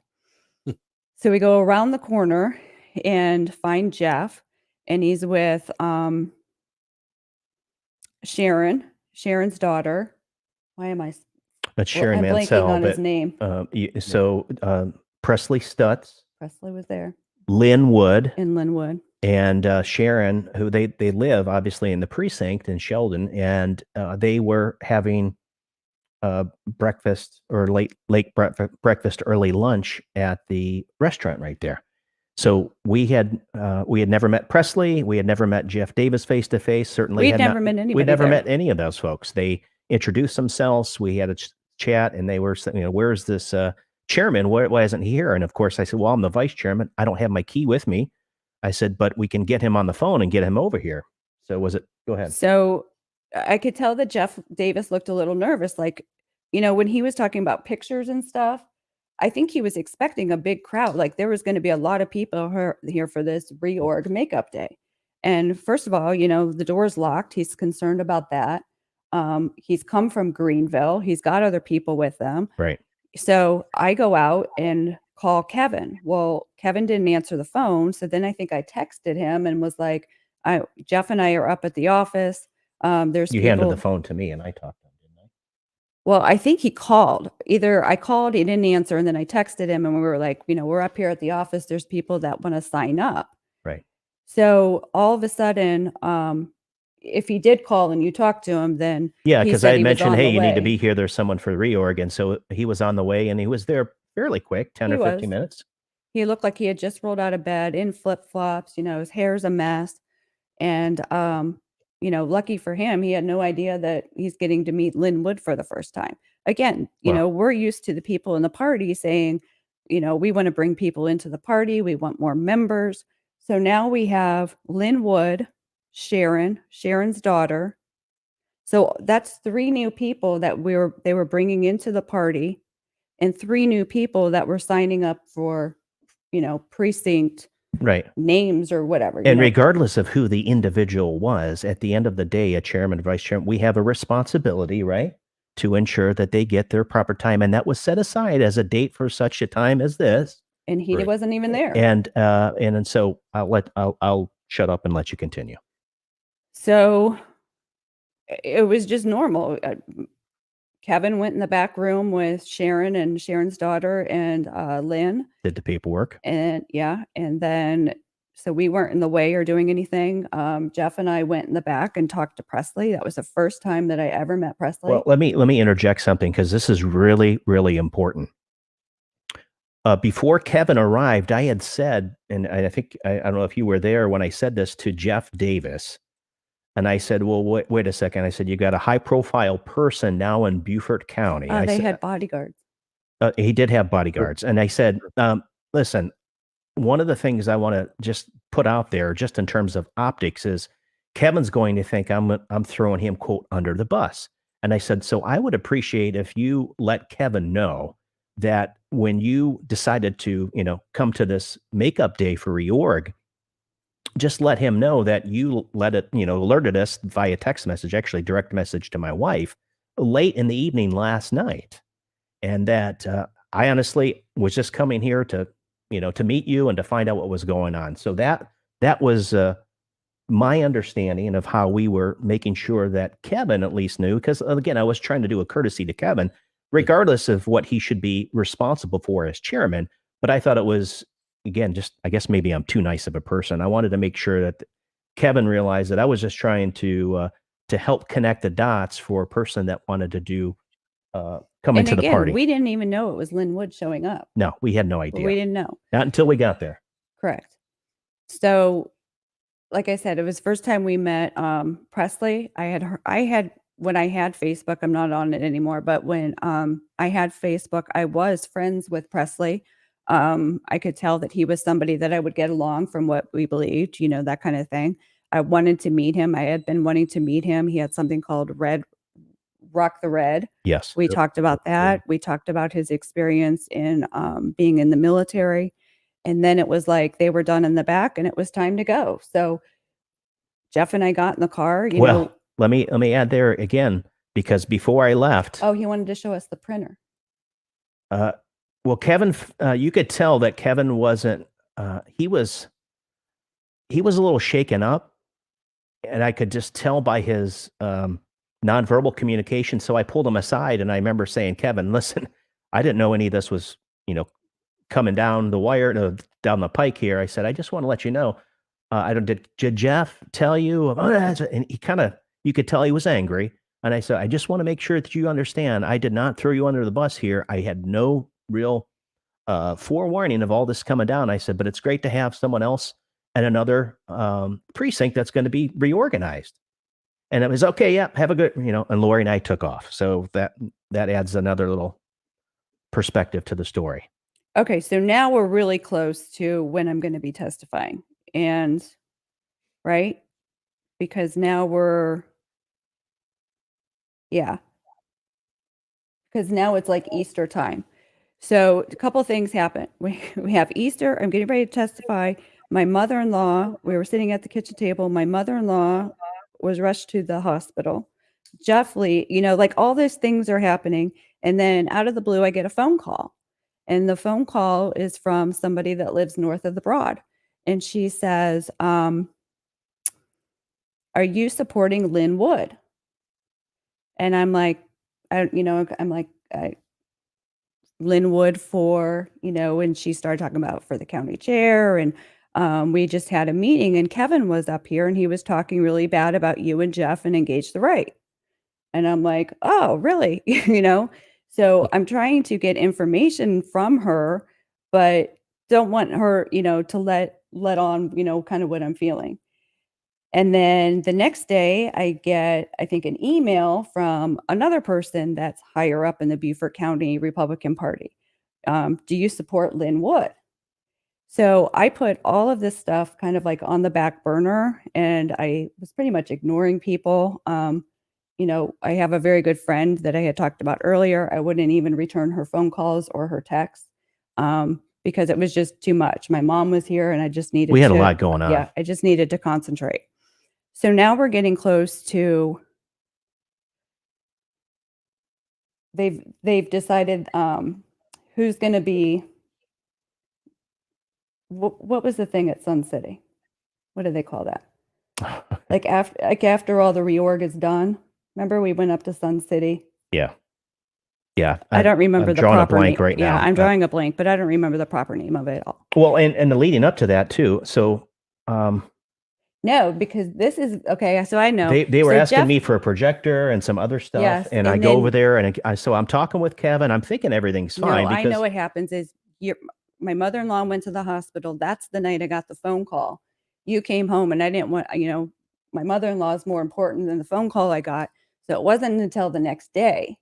So we go around the corner and find Jeff, and he's with Sharon's daughter. Why am I That's Sharon I'm blanking Mansell, on his but name? Presley Stutz, Presley was there, Lynn Wood, in Linwood. and Sharon, who they live obviously in the precinct in Sheldon, and they were having breakfast or late breakfast, early lunch at the restaurant right there. So we had never met Presley. We had never met Jeff Davis face to face. Certainly, We'd had never not, met we'd anybody never there. met any of those folks. They introduced themselves. We had a chat, and they were saying, "Where's this chairman? Why isn't he here?" And of course, I said, "Well, I'm the vice chairman. I don't have my key with me." I said, "But we can get him on the phone and get him over here." So go ahead. So I could tell that Jeff Davis looked a little nervous. Like, when he was talking about pictures and stuff, I think he was expecting a big crowd. Like there was going to be a lot of people here for this reorg makeup day. And first of all, the door's locked. He's concerned about that. He's come from Greenville. He's got other people with them. Right. So I go out and call Kevin. Well, Kevin didn't answer the phone. So then I think I texted him and was like, Jeff and I are up at the office. There's You handed the phone to me, and I talked to him, didn't I? Well, I think he called. Either I called, he didn't answer, and then I texted him, and we were like, we're up here at the office. There's people that want to sign up. Right. So all of a sudden, if he did call and you talked to him, then Yeah, he because said I had he was mentioned, on hey, the you need to way. be here. There's someone for the reorg. And so he was on the way, and he was there fairly quick, 10 He or 15 was. minutes. He looked like he had just rolled out of bed in flip-flops. His hair's a mess. And, lucky for him, he had no idea that he's getting to meet Lynn Wood for the first time. Again, Wow. we're used to the people in the party saying, we want to bring people into the party. We want more members. So now we have Lynn Wood, Sharon's daughter. So that's 3 new people that they were bringing into the party, and 3 new people that were signing up for, precinct Right. names or whatever. And regardless of who the individual was, at the end of the day, a chairman, vice chairman, we have a responsibility, right, to ensure that they get their proper time. And that was set aside as a date for such a time as this. And he Right. wasn't even there. And so I'll shut up and let you continue. So it was just normal. Kevin went in the back room with Sharon and Sharon's daughter and Lynn. Did the paperwork. And then so we weren't in the way or doing anything. Jeff and I went in the back and talked to Presley. That was the first time that I ever met Presley. Well, let me interject something, because this is really, really important. Before Kevin arrived, I had said, and I think, I don't know if you were there when I said this to Jeff Davis, and I said, well, wait a second. I said, you got a high profile person now in Beaufort County. They had bodyguards. He did have bodyguards. And I said, listen, one of the things I want to just put out there, just in terms of optics, is Kevin's going to think I'm throwing him, quote, under the bus. And I said, so I would appreciate if you let Kevin know that when you decided to, come to this makeup day for reorg, just let him know that you alerted us via text message, actually direct message to my wife, late in the evening last night. And that I honestly was just coming here to meet you and to find out what was going on. So that was my understanding of how we were making sure that Kevin at least knew, because again, I was trying to do a courtesy to Kevin, regardless of what he should be responsible for as chairman. But I thought it was, again, just, I guess maybe I'm too nice of a person. I wanted to make sure that Kevin realized that I was just trying to help connect the dots for a person that wanted to do come into the party. We didn't even know it was Lynn Wood showing up. No, we had no idea. We didn't know. Not until we got there. Correct. So, like I said, it was the first time we met Presley. I had when I had Facebook, I'm not on it anymore, but when I had Facebook, I was friends with Presley. I could tell that he was somebody that I would get along from what we believed, that kind of thing. I wanted to meet him. I had been wanting to meet him. He had something called Red Rock the Red. Yes. We Yep. talked about that. We talked about his experience in being in the military. And then it was like they were done in the back and it was time to go. So Jeff and I got in the car, Well, let me add there again, because before I left, oh, he wanted to show us the printer. well, Kevin, you could tell that Kevin wasn't, he was a little shaken up, and I could just tell by his nonverbal communication. So I pulled him aside, and I remember saying, Kevin, listen, I didn't know any of this was, coming down the wire, down the pike here. I said, I just want to let you know, I don't, did Jeff tell you about that? And he kind of, you could tell he was angry. And I said, I just want to make sure that you understand, I did not throw you under the bus here. I had no real forewarning of all this coming down. I said, but it's great to have someone else at another precinct that's going to be reorganized. And it was okay. Yeah, have a good, and Lori and I took off. So that adds another little perspective to the story. Okay, so now we're really close to when I'm going to be testifying. And right? Because now because now it's like Easter time. So a couple things happen. We have Easter. I'm getting ready to testify. My mother-in-law, we were sitting at the kitchen table. My mother-in-law was rushed to the hospital. Jeff Lee, like all these things are happening. And then out of the blue, I get a phone call. And the phone call is from somebody that lives north of the Broad. And she says, are you supporting Lynn Wood? And I'm like, Lynn Wood for, and she started talking about for the county chair. And we just had a meeting and Kevin was up here and he was talking really bad about you and Jeff and Engage the Right. And I'm like, oh, really? So I'm trying to get information from her, but don't want her, to let on, kind of what I'm feeling. And then the next day I get, I think, an email from another person that's higher up in the Beaufort County Republican Party. Do you support Lynn Wood? So I put all of this stuff kind of like on the back burner and I was pretty much ignoring people. I have a very good friend that I had talked about earlier. I wouldn't even return her phone calls or her texts because it was just too much. My mom was here and I just needed We had a lot going on. Yeah, I just needed to concentrate. So now we're getting close to, they've decided who's going to be, what was the thing at Sun City? What do they call that? Like after all the reorg is done. Remember we went up to Sun City? Yeah. Yeah. I don't remember the proper drawing a blank name. right now. Yeah, I'm drawing a blank, but I don't remember the proper name of it at all. Well, and the leading up to that too. So no, because this is okay. So I know they were so asking Jeff, me for a projector and some other stuff, Yes, and I and go then- over there and so I'm talking with Kevin. I'm thinking everything's fine. No, because I know what happens is my mother-in-law went to the hospital. That's the night I got the phone call. You came home and I didn't want, my mother-in-law is more important than the phone call I got. So it wasn't until the next day.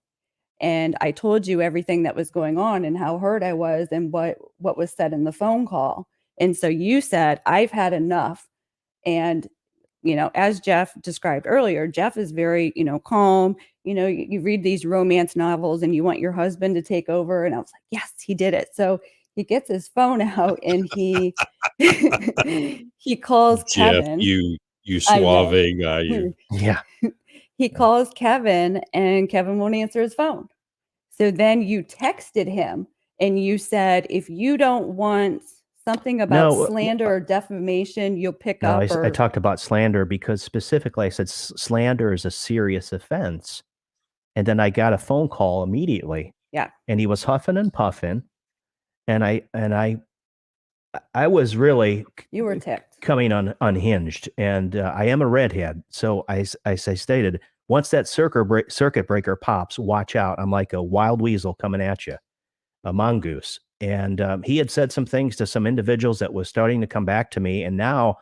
And I told you everything that was going on and how hurt I was and what was said in the phone call. And so you said, I've had enough. And, as Jeff described earlier, Jeff is very, calm. You read these romance novels and you want your husband to take over. And I was like, yes, he did it. So he gets his phone out and he he calls Jeff, Kevin. you I know. suave guy. You. yeah, He calls Kevin and Kevin won't answer his phone. So then you texted him and you said, if you don't want something about slander or defamation, you'll pick no, up. I talked about slander because specifically I said slander is a serious offense. And then I got a phone call immediately. Yeah. And he was huffing and puffing. And I was really You were ticked. coming unhinged. And I am a redhead. So I stated, once that circuit breaker pops, watch out. I'm like a wild weasel coming at you, a mongoose. And he had said some things to some individuals that was starting to come back to me. And now,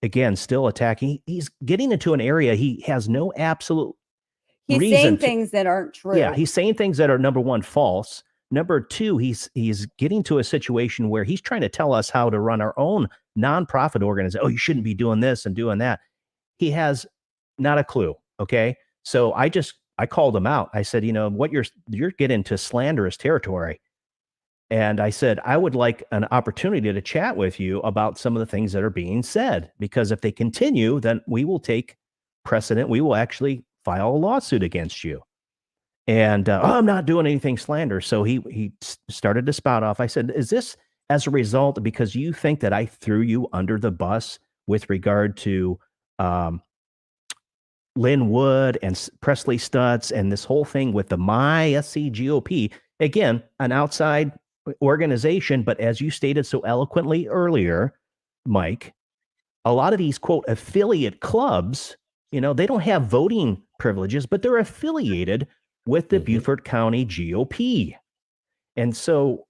again, still attacking. He's getting into an area he has no absolute He's reason saying to, things that aren't true. Yeah, he's saying things that are, number one, false. Number two, he's getting to a situation where he's trying to tell us how to run our own nonprofit organization. Oh, you shouldn't be doing this and doing that. He has not a clue. Okay. So I just I called him out. I said, what you're getting to slanderous territory. And I said, I would like an opportunity to chat with you about some of the things that are being said, because if they continue, then we will take precedent. We will actually file a lawsuit against you. And I'm not doing anything slander. So he started to spout off. I said, is this as a result because you think that I threw you under the bus with regard to Lynn Wood and Presley Stutz and this whole thing with the MySC GOP? Again, an outside organization, but as you stated so eloquently earlier, Mike, a lot of these quote affiliate clubs, they don't have voting privileges, but they're affiliated with the Beaufort County GOP. And so,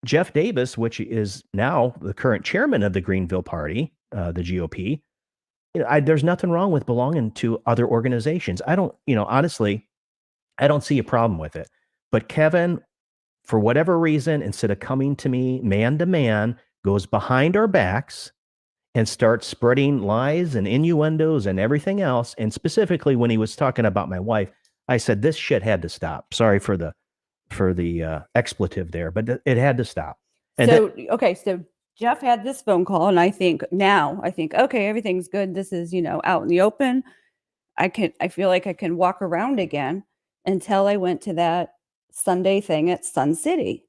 Jeff Davis, which is now the current chairman of the Greenville Party, the GOP, there's nothing wrong with belonging to other organizations. I don't, honestly, I don't see a problem with it. But Kevin, for whatever reason, instead of coming to me man to man, goes behind our backs and starts spreading lies and innuendos and everything else. And specifically when he was talking about my wife, I said, this shit had to stop. Sorry for the expletive there, but it had to stop. And so Jeff had this phone call, and I think, okay, everything's good. This is, out in the open. I feel like I can walk around again, until I went to that Sunday thing at Sun City.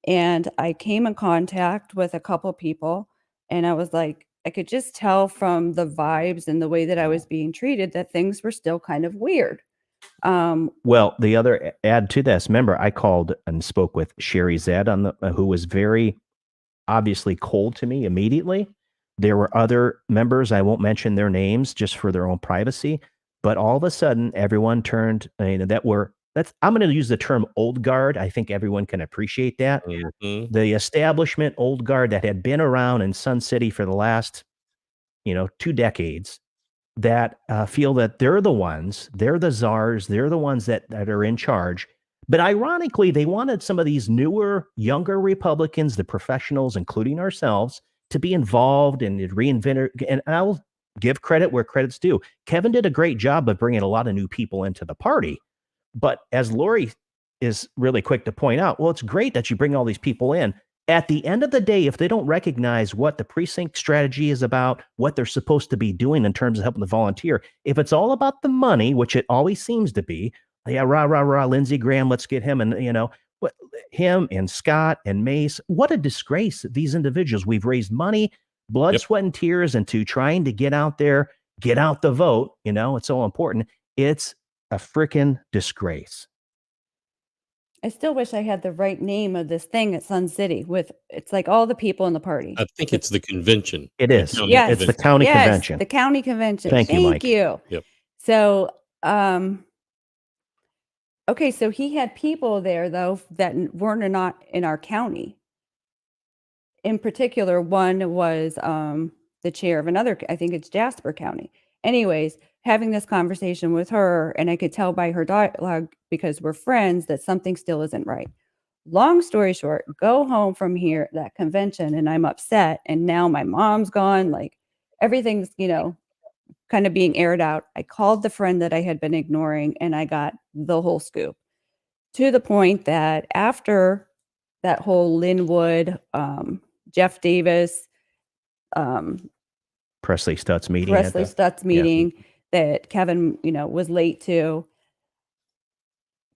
And I came in contact with a couple people, and I was like, I could just tell from the vibes and the way that I was being treated that things were still kind of weird. Well, the other add to this, remember, I called and spoke with Sherry Zed who was very obviously cold to me immediately. There were other members, I won't mention their names just for their own privacy, but all of a sudden everyone turned, I'm going to use the term old guard. I think everyone can appreciate that. The establishment old guard that had been around in Sun City for the last, 2 decades, that feel that they're the czars, they're the ones that are in charge. But ironically, they wanted some of these newer, younger Republicans, the professionals, including ourselves, to be involved and reinvent. And I'll give credit where credit's due. Kevin did a great job of bringing a lot of new people into the party. But as Lori is really quick to point out, well, it's great that you bring all these people in. At the end of the day, if they don't recognize what the precinct strategy is about, what they're supposed to be doing in terms of helping the volunteer, if it's all about the money, which it always seems to be, rah, Lindsey Graham, let's get him. And, him and Scott and Mace, what a disgrace. These individuals, we've raised money, blood, sweat, and tears into trying to get out there, get out the vote. It's so important. It's a freaking disgrace. I still wish I had the right name of this thing at Sun City it's like all the people in the party. I think it's the convention. It is. Yes. It's the county convention. The county convention. Thank you, Mike. You. Yep. So, okay, so he had people there though that weren't not in our county. In particular, one was the chair of another, I think it's Jasper County. Anyways, having this conversation with her, and I could tell by her dialogue, because we're friends, that something still isn't right. Long story short, go home from here, that convention, and I'm upset. And now my mom's gone. Like everything's, kind of being aired out. I called the friend that I had been ignoring, and I got the whole scoop, to the point that after that whole Linwood, Jeff Davis, Presley Stutz meeting, that Kevin, was late to.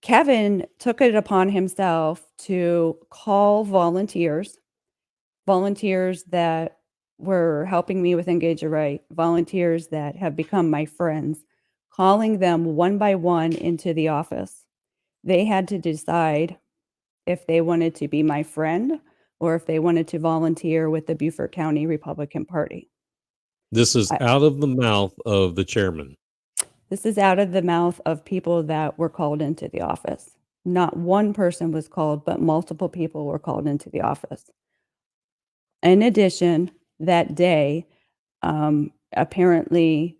Kevin took it upon himself to call volunteers that were helping me with Engage a Right, volunteers that have become my friends, calling them one by one into the office. They had to decide if they wanted to be my friend or if they wanted to volunteer with the Beaufort County Republican Party. This is out of the mouth of the chairman. This is out of the mouth of people that were called into the office. Not one person was called, but multiple people were called into the office. In addition, that day, apparently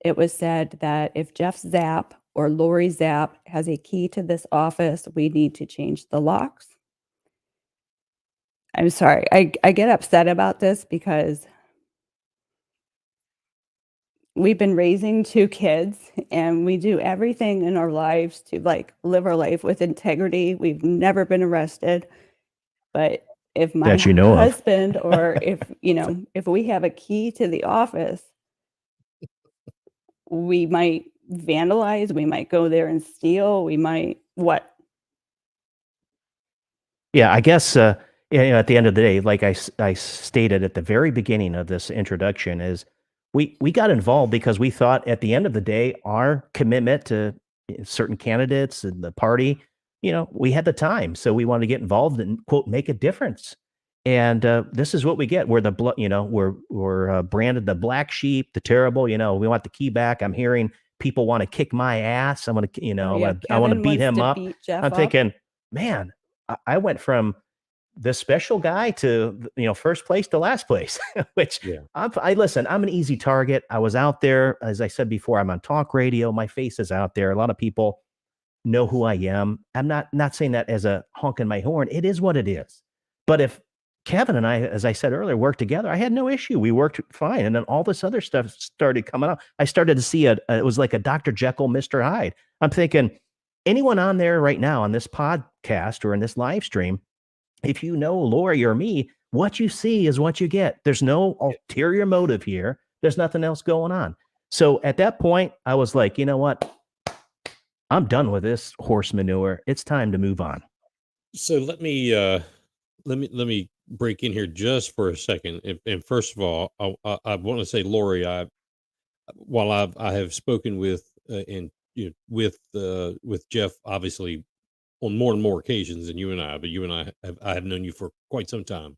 it was said that if Jeff Zapp or Lori Zapp has a key to this office, we need to change the locks. I'm sorry. I get upset about this because we've been raising 2 kids, and we do everything in our lives to, like, live our life with integrity. We've never been arrested, but if my That you know of. husband or if we have a key to the office, we might vandalize, we might go there and steal, we might what? Yeah, I guess, at the end of the day, like I stated at the very beginning of this introduction is we got involved because we thought at the end of the day, our commitment to certain candidates and the party, we had the time. So we wanted to get involved and quote, make a difference. And this is what we get. We're the, we're branded the black sheep, the terrible, we want the key back. I'm hearing people want to kick my ass. I'm going to, Oh, yeah, I want to Kevin beat wants him to up. beat Jeff I'm up. thinking, man, I went from this special guy to first place to last place, which Yeah. I listen. I'm an easy target. I was out there, as I said before. I'm on talk radio. My face is out there. A lot of people know who I am. I'm not saying that as a honk in my horn. It is what it is. But if Kevin and I, as I said earlier, worked together, I had no issue. We worked fine, and then all this other stuff started coming out. I started to see it was like a Dr. Jekyll, Mr. Hyde. I'm thinking anyone on there right now on this podcast or in this live stream, if you know Lori or me, what you see is what you get. There's no ulterior motive here. There's nothing else going on. So at that point, I was like, you know what? I'm done with this horse manure. It's time to move on. So let me break in here just for a second. And first of all, I want to say, Lori, I have spoken with and with Jeff, obviously on more and more occasions than you and I, but you and I have known you for quite some time.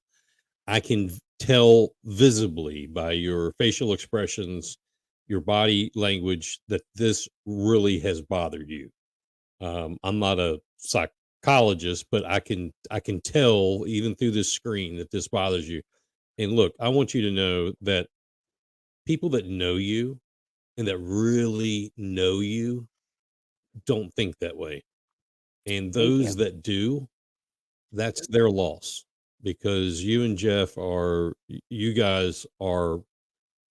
I can tell visibly by your facial expressions, your body language, that this really has bothered you. I'm not a psychologist, but I can tell even through this screen that this bothers you. And look, I want you to know that people that know you and that really know you don't think that way. And Thank those you. that do, that's their loss, because you and Jeff you guys are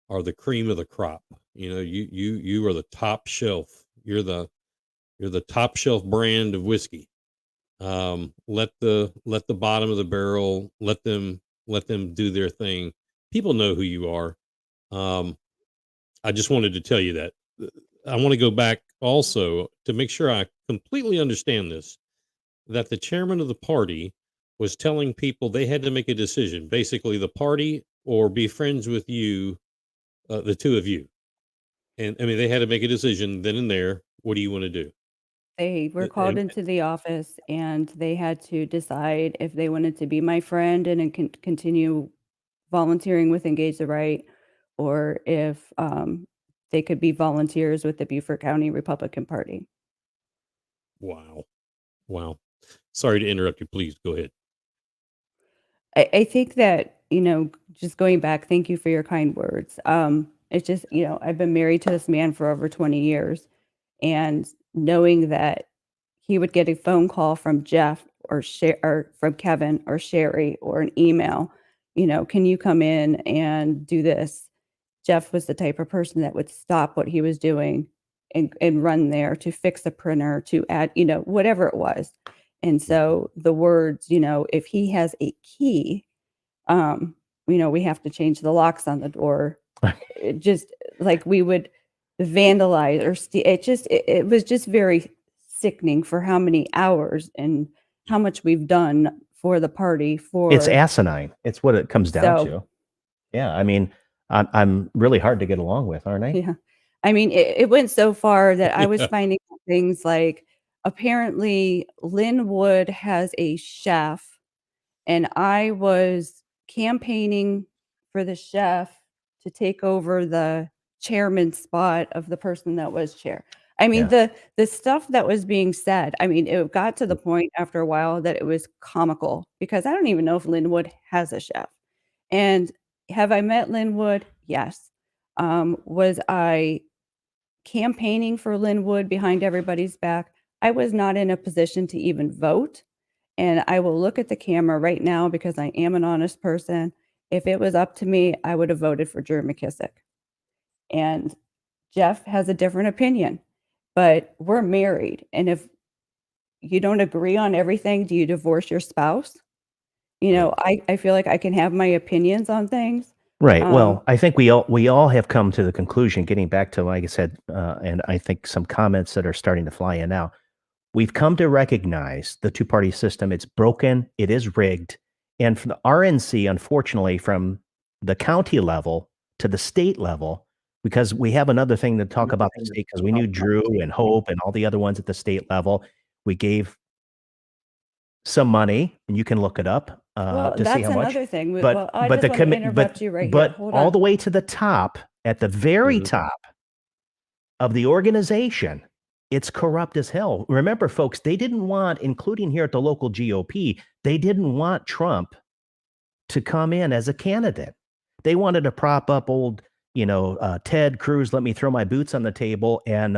the cream of the crop. You are the top shelf. You're the top shelf brand of whiskey. Let the bottom of the barrel, let them do their thing. People know who you are. Um, I just wanted to tell you that. I want to go back also to make sure I completely understand this, that the chairman of the party was telling people they had to make a decision, basically the party or be friends with you, the two of you. And I mean, they had to make a decision then and there. What do you want to do? They were called And into the office, and they had to decide if they wanted to be my friend and then continue volunteering with Engage the Right, or if, they could be volunteers with the Beaufort County Republican Party. wow, wow. Sorry to interrupt you. Please go ahead. I think that, just going back, thank you for your kind words. It's just, I've been married to this man for over 20 years, and knowing that he would get a phone call from Jeff or from Kevin or Sherry or an email, can you come in and do this? Jeff was the type of person that would stop what he was doing and run there to fix a printer, to add, whatever it was. And so the words, if he has a key, we have to change the locks on the door. It just like we would vandalize or steal. It was just very sickening for how many hours and how much we've done for the party It's for asinine. It's what it comes down so to. Yeah, I mean, I'm really hard to get along with, aren't I? yeah. I mean, it went so far that I was finding out things like apparently Linwood has a chef, and I was campaigning for the chef to take over the chairman spot of the person that was chair. I mean, Yeah. the stuff that was being said, I mean, it got to the point after a while that it was comical because I don't even know if Linwood has a chef. And have I met Linwood? Yes. Was I campaigning for Linwood behind everybody's back? I was not in a position to even vote. And I will look at the camera right now because I am an honest person. If it was up to me, I would have voted for Drew McKissick. And Jeff has a different opinion, but we're married. And if you don't agree on everything, do you divorce your spouse? You Right. know, I feel like I can have my opinions on things. Right. Um, Well, I think we all have come to the conclusion, getting back to, like I said, and I think some comments that are starting to fly in now. We've come to recognize the two-party system. It's broken. It is rigged. And from the RNC, unfortunately, from the county level to the state level, because we have another thing to talk about the state, because we knew Drew and Hope and all the other ones at the state level. We gave some money, and you can look it up well, to see that's how much. another thing. But Well, I but just the want to commit interrupt you right here. but Hold all on. the way to the top, at the very Mhm. top of the organization, it's corrupt as hell. Remember, folks, they didn't want, including here at the local GOP, they didn't want Trump to come in as a candidate. They wanted to prop up old, Ted Cruz, let me throw my boots on the table, and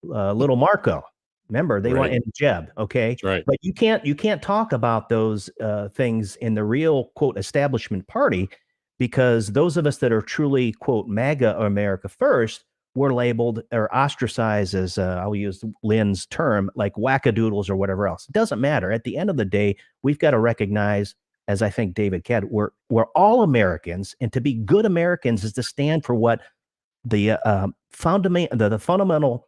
little Marco. Remember, they want, Right. and Jeb, okay? That's right. But you can't talk about those things in the real, quote, establishment party, because those of us that are truly, quote, MAGA or America first were labeled or ostracized as, I'll use Lynn's term, like wackadoodles or whatever else. It doesn't matter. At the end of the day, we've got to recognize, as I think David Ked, we're all Americans, and to be good Americans is to stand for what the fundamental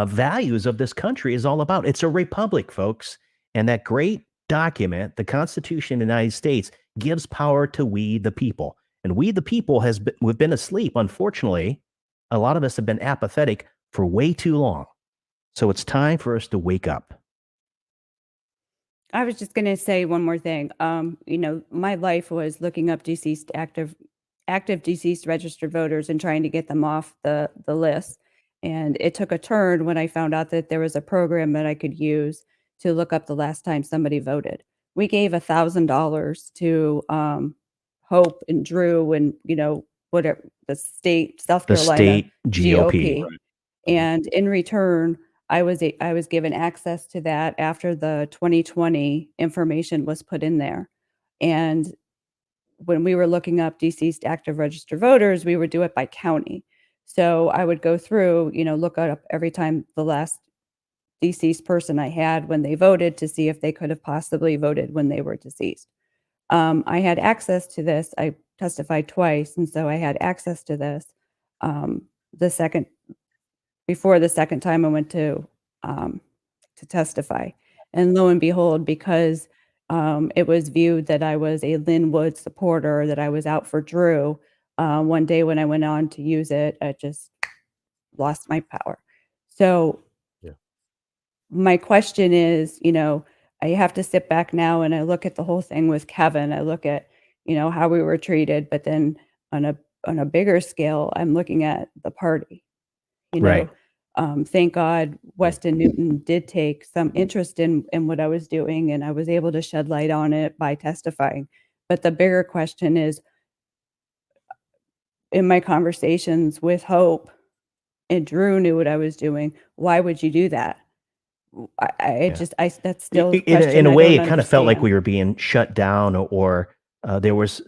values of this country is all about. It's a republic, folks, and that great document, the Constitution of the United States, gives power to we the people, and we the people we've been asleep. Unfortunately, a lot of us have been apathetic for way too long. So it's time for us to wake up. I was just going to say one more thing. My life was looking up deceased active deceased registered voters and trying to get them off the list. And it took a turn when I found out that there was a program that I could use to look up the last time somebody voted. We gave $1,000 to Hope and Drew and whatever the state South The Carolina state GOP. GOP. Right. And in return, I was given access to that after the 2020 information was put in there. And when we were looking up deceased active registered voters, we would do it by county. So I would go through, look up every time the last deceased person I had when they voted to see if they could have possibly voted when they were deceased. I had access to this. I testified twice, and so I had access to this. The second Before the second time I went to testify. And lo and behold, because, it was viewed that I was a Linwood supporter, that I was out for Drew, one day when I went on to use it, I just lost my power. So Yeah. my question is, I have to sit back now and I look at the whole thing with Kevin. I look at, how we were treated, but then on a bigger scale, I'm looking at the party. You Right. know, thank God Weston Newton did take some interest in what I was doing, and I was able to shed light on it by testifying. But the bigger question is, in my conversations with Hope and Drew knew what I was doing, why would you do that? Yeah. That's still a In question a I way, don't it kind of felt like understand. we were being shut down, or there was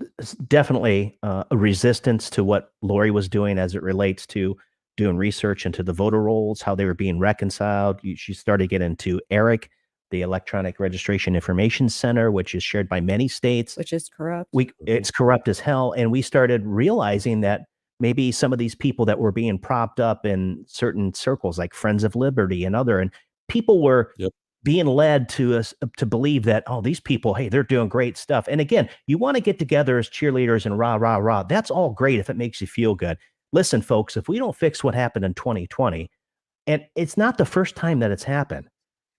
definitely a resistance to what Lori was doing as it relates to doing research into the voter rolls, how they were being reconciled. She started to get into ERIC, the Electronic Registration Information Center, which is shared by many states. Which is corrupt. It's corrupt as hell, and we started realizing that maybe some of these people that were being propped up in certain circles, like Friends of Liberty and people were Yep. being led to us to believe that, oh, these people, hey, they're doing great stuff. And again, you want to get together as cheerleaders and rah rah rah. That's all great if it makes you feel good. Listen, folks, if we don't fix what happened in 2020, and it's not the first time that it's happened.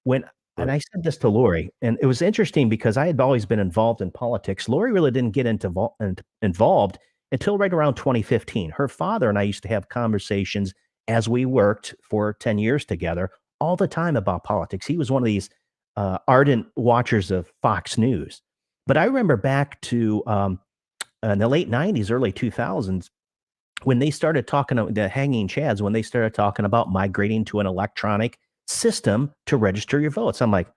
When and Right. I said this to Lori, and it was interesting because I had always been involved in politics. Lori really didn't get involved until right around 2015. Her father and I used to have conversations as we worked for 10 years together all the time about politics. He was one of these ardent watchers of Fox News. But I remember back to in the late 90s, early 2000s, when they started talking the hanging chads, when they started talking about migrating to an electronic system to register your votes. I'm like,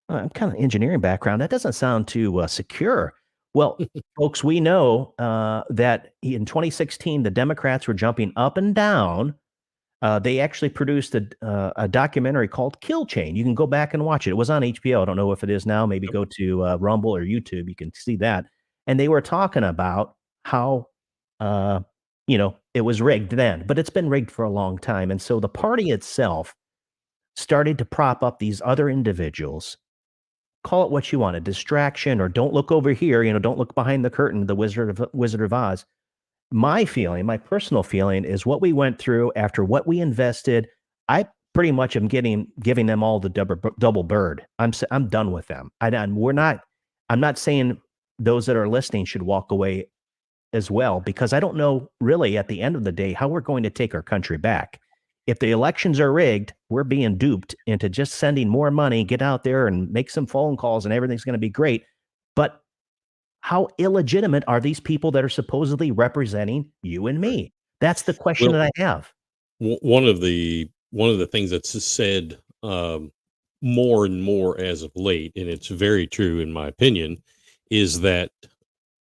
I'm kind of engineering background. That doesn't sound too secure. Well, folks, we know that in 2016, the Democrats were jumping up and down They actually produced a documentary called Kill Chain. You can go back and watch it. It was on HBO. I don't know if it is now. Maybe Yep. go to Rumble or YouTube. You can see that. And they were talking about how, it was rigged then, but it's been rigged for a long time. And so the party itself started to prop up these other individuals. Call it what you want, a distraction, or don't look over here. Don't look behind the curtain. The Wizard of Oz. My personal feeling is what we went through after what we invested. I pretty much am giving them all the double bird. I'm done with them. I'm not saying those that are listening should walk away as well, because I don't know really at the end of the day how we're going to take our country back. If the elections are rigged, we're being duped into just sending more money, get out there and make some phone calls and everything's going to be great. But how illegitimate are these people that are supposedly representing you and me? That's the question Well, that I have. one of the things that's said more and more as of late, and it's very true in my opinion, is that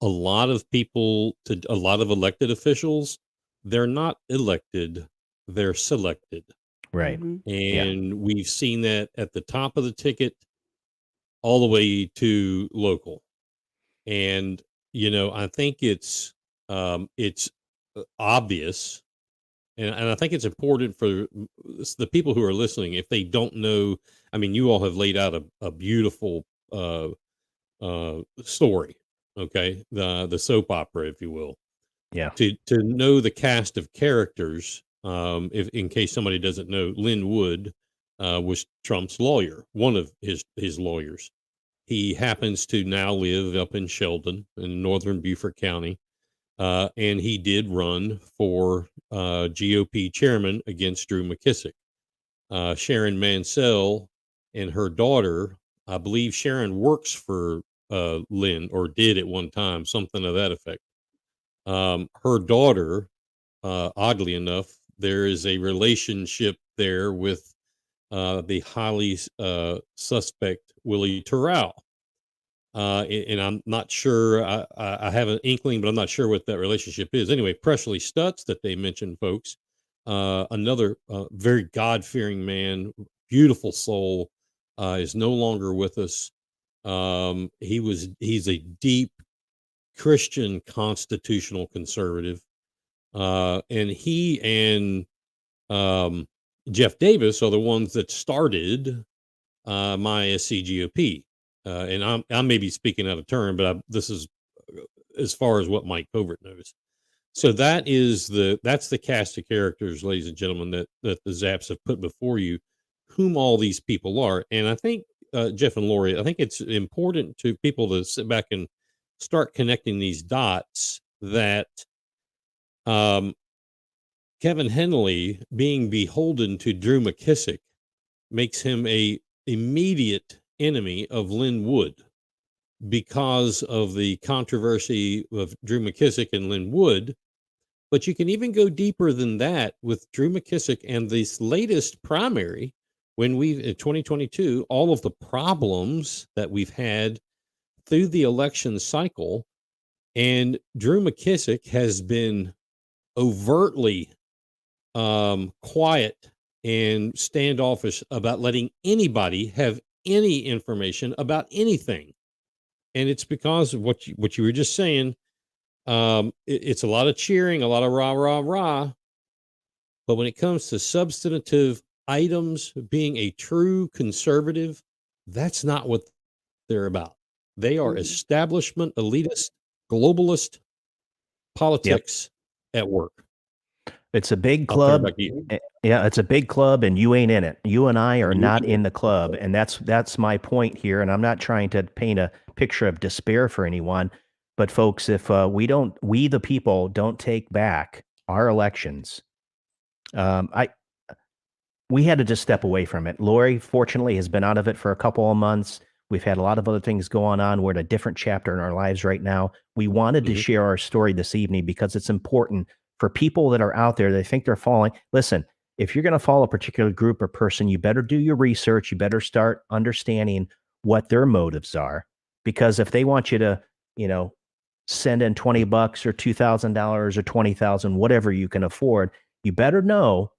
a lot of a lot of elected officials, they're not elected, they're selected. Right. Mhm. Yeah. And we've seen that at the top of the ticket all the way to local. And, I think it's obvious. And I think it's important for the people who are listening, if they don't know. I mean, you all have laid out a beautiful story, okay? The soap opera, if you will. Yeah. To know the cast of characters, if in case somebody doesn't know, Lynn Wood was Trump's lawyer, one of his lawyers. He happens to now live up in Sheldon in northern Beaufort County. And he did run for GOP chairman against Drew McKissick. Sharon Mansell and her daughter, I believe Sharon works for Lynn, or did at one time, something to that effect. Her daughter, oddly enough, there is a relationship there with the highly suspect Willie Terrell. And I'm not sure. I have an inkling, but I'm not sure what that relationship is. Anyway, Presley Stutz that they mentioned, folks, another very God-fearing man, beautiful soul, is no longer with us. He's a deep Christian constitutional conservative, and he and Jeff Davis are the ones that started my SCGOP. And I may be speaking out of turn, but this is as far as what Mike Covert knows. So that's the cast of characters, ladies and gentlemen, that the Zaps have put before you, whom all these people are. And I think Jeff and Lori, I think it's important to people to sit back and start connecting these dots. That Kevin Henley being beholden to Drew McKissick makes him a immediate enemy of Lynn Wood, because of the controversy of Drew McKissick and Lynn Wood. But you can even go deeper than that with Drew McKissick and this latest primary, when in 2022, all of the problems that we've had through the election cycle. And Drew McKissick has been overtly quiet and standoffish about letting anybody have any information about anything. And it's because of what you were just saying. It's a lot of cheering, a lot of rah, rah, rah. But when it comes to substantive items, being a true conservative, that's not what they're about. They are Mhm. establishment, elitist, globalist politics at work. It's a big I'll turn it club. back to you. Yeah, it's a big club, and you ain't in it. You and I are You not ain't in the club, and that's my point here. And I'm not trying to paint a picture of despair for anyone, but folks, if we the people don't take back our elections, I we had to just step away from it. Lori, fortunately, has been out of it for a couple of months. We've had a lot of other things going on. We're at a different chapter in our lives right now. We wanted to Mhm. share our story this evening because it's important for people that are out there. They think they're following. Listen, if you're going to follow a particular group or person, you better do your research. You better start understanding what their motives are. Because if they want you to, send in $20 or $2,000 or 20,000, whatever you can afford, you better know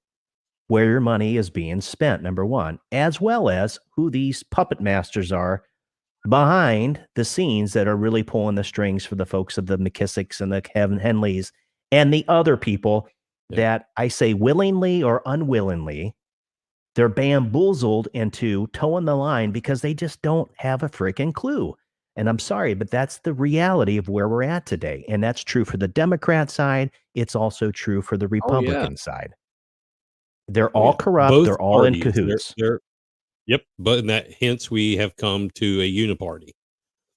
where your money is being spent, number one, as well as who these puppet masters are behind the scenes that are really pulling the strings for the folks of the McKissicks and the Kevin Henleys and the other people Yeah. that I say willingly or unwillingly, they're bamboozled into towing the line because they just don't have a freaking clue. And I'm sorry, but that's the reality of where we're at today. And that's true for the Democrat side. It's also true for the Oh yeah. Republican side. They're Oh all yeah. corrupt. Both They're all in parties. cahoots. They're Yep. But in that hence we have come to a uniparty. It's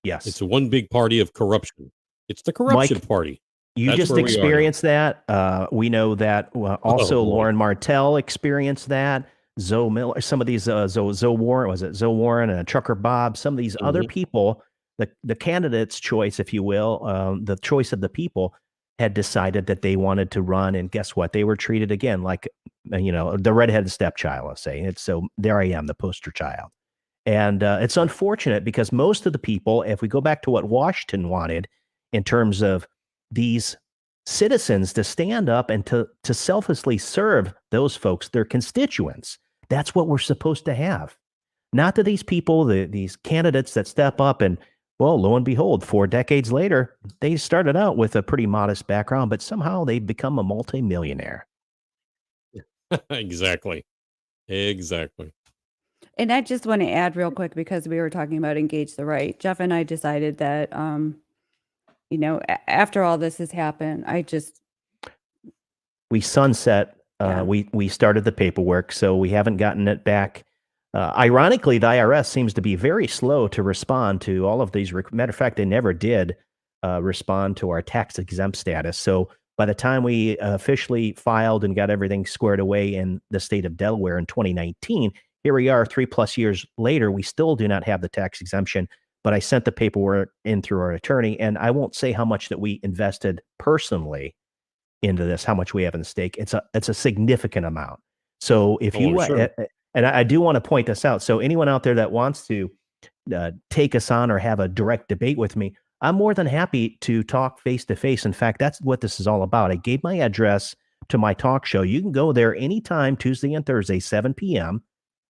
Yes. a one big party of corruption. It's the corruption Mike, party. you That's just where we are now. experienced that. We know that Oh also boy. Lauren Martell experienced that. Zoe Miller, some of these Zoe Warren, was it Zoe Warren and Trucker Bob? Some of these other Mhm. people, the candidate's choice, if you will, the choice of the people had decided that they wanted to run, and guess what? They were treated again like the redheaded stepchild. Let's say it's so. There I am, the poster child. And it's unfortunate because most of the people, if we go back to what Washington wanted in terms of these citizens to stand up and to selflessly serve those folks, their constituents, that's what we're supposed to have. Not to these people, these candidates that step up and, well, lo and behold, 4 decades later, they started out with a pretty modest background, but somehow they become a multimillionaire. Exactly. Exactly. And I just want to add real quick because we were talking about engage the right. Jeff and I decided that, after all this has happened, We sunset. Yeah. We started the paperwork, so we haven't gotten it back. Ironically, the IRS seems to be very slow to respond to all of these. Matter of fact, they never did respond to our tax exempt status. So by the time we officially filed and got everything squared away in the state of Delaware in 2019, here we are 3+ years later. We still do not have the tax exemption, but I sent the paperwork in through our attorney, and I won't say how much that we invested personally into this, how much we have in the stake. It's a significant amount. So if Oh, I'm you sure. and I do want to point this out. So anyone out there that wants to take us on or have a direct debate with me, I'm more than happy to talk face to face. In fact, that's what this is all about. I gave my address to my talk show. You can go there anytime, Tuesday and Thursday, 7 p.m.